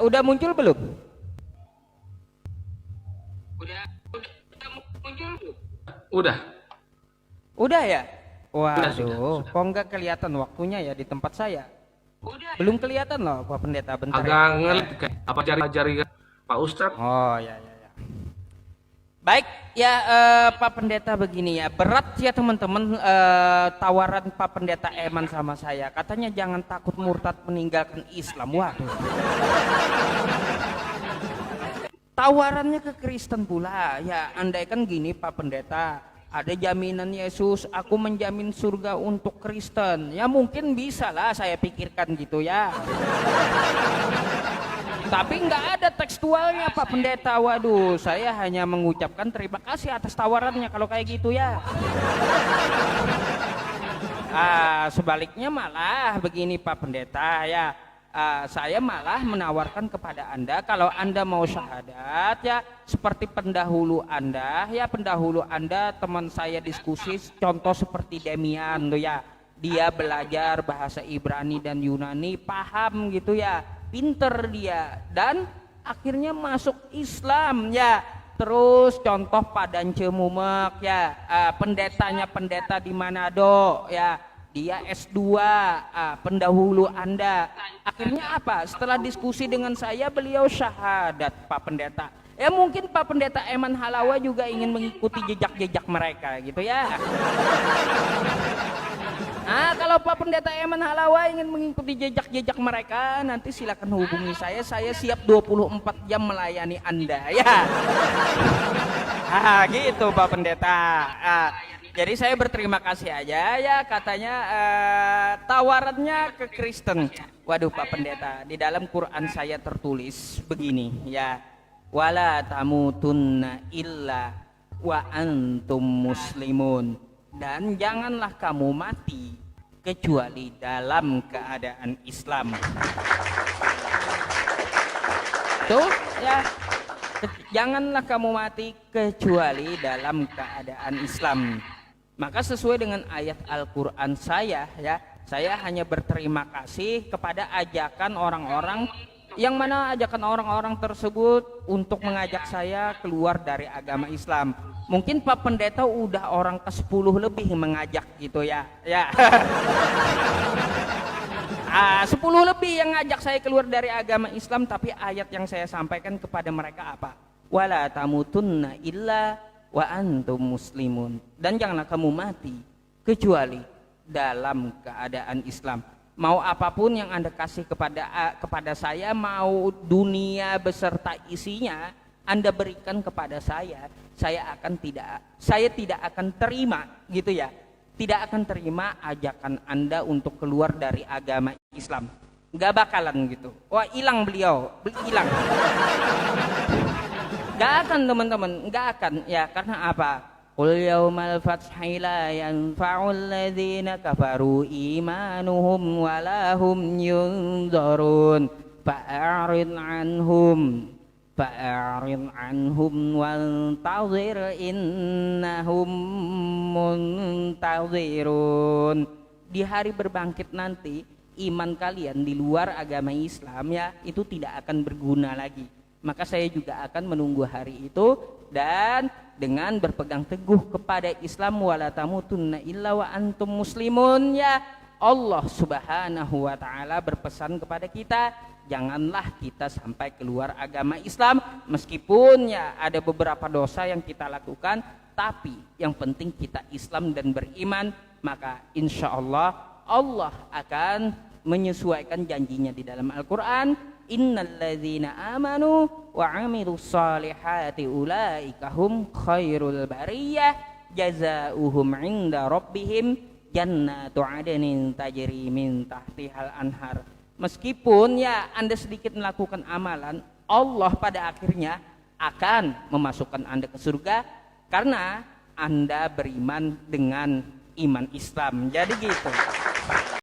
Udah muncul belum? Udah ya? Waduh, kok nggak kelihatan waktunya ya di tempat saya? Belum kelihatan loh Pak Pendeta, bentar. Agak ngelit apa jari Pak Ustadz? Oh ya. Baik ya Pak Pendeta, begini ya, berat ya teman-teman tawaran Pak Pendeta Eman sama saya. Katanya jangan takut murtad meninggalkan Islam. Waduh. Tawarannya ke Kristen pula. Ya andaikan gini Pak Pendeta, ada jaminan Yesus, aku menjamin surga untuk Kristen. Ya mungkin bisa lah saya pikirkan gitu ya. Tapi nggak ada tekstualnya Pak Pendeta. Waduh, saya hanya mengucapkan terima kasih atas tawarannya kalau kayak gitu ya. Sebaliknya malah begini Pak Pendeta ya, saya malah menawarkan kepada Anda, kalau Anda mau syahadat ya seperti pendahulu Anda ya, pendahulu Anda teman saya diskusi, contoh seperti Demian tuh ya, dia belajar bahasa Ibrani dan Yunani, paham gitu ya, pinter dia, dan akhirnya masuk Islam ya. Terus contoh Padan Cemumek ya, pendetanya pendeta di Manado ya, dia S2, pendahulu Anda. Akhirnya apa? Setelah diskusi dengan saya, beliau syahadat Pak Pendeta. Ya mungkin Pak Pendeta Eman Halawa juga ingin mengikuti jejak-jejak mereka gitu ya. Nah, kalau Pak Pendeta Eman Halawa ingin mengikuti jejak-jejak mereka, nanti silakan hubungi saya siap 24 jam melayani Anda ya. Gitu Pak Pendeta. Jadi saya berterima kasih aja ya, katanya tawarannya ke Kristen. Waduh Pak Pendeta, di dalam Quran saya tertulis begini ya, wala tamutunna illa wa antum muslimun, dan janganlah kamu mati kecuali dalam keadaan Islam. Tuh ya, Janganlah kamu mati kecuali dalam keadaan Islam. Maka sesuai dengan ayat Al-Quran saya hanya berterima kasih kepada ajakan orang-orang yang mana ajakan orang-orang tersebut untuk mengajak saya keluar dari agama Islam. Mungkin Pak Pendeta udah orang ke-10 lebih mengajak gitu ya. 10 lebih yang ngajak saya keluar dari agama Islam, tapi ayat yang saya sampaikan kepada mereka apa? Wala tamutunna illa wa antum muslimun. Dan janganlah kamu mati kecuali dalam keadaan Islam. Mau apapun yang Anda kasih kepada saya, mau dunia beserta isinya Anda berikan kepada saya tidak akan terima gitu ya. Tidak akan terima ajakan Anda untuk keluar dari agama Islam. Gak bakalan gitu. Wah, hilang beliau, hilang. Gak akan teman-teman, gak akan ya. Karena apa? Qul yaumal fathi la yanfa'ul ladzina kafaru imanuhum walahum yunzarun fa'arid anhum wantazir innahum muntazirun. Di hari berbangkit nanti, iman kalian di luar agama Islam ya itu tidak akan berguna lagi. Maka saya juga akan menunggu hari itu dan dengan berpegang teguh kepada Islam, wala tamutunna illa wa antum muslimun ya. Allah Subhanahu wa taala berpesan kepada kita, janganlah kita sampai keluar agama Islam, meskipun ya ada beberapa dosa yang kita lakukan, tapi yang penting kita Islam dan beriman, maka insya Allah Allah akan menyesuaikan janjinya di dalam Al-Quran. Innalladzina amanu wa amilus salihati ulaika hum khairul bariyah jazaohum 'inda rabbihim jannatu 'adnin tajri min tahtihal anhar. Meskipun ya Anda sedikit melakukan amalan, Allah pada akhirnya akan memasukkan Anda ke surga karena Anda beriman dengan iman Islam. Jadi gitu.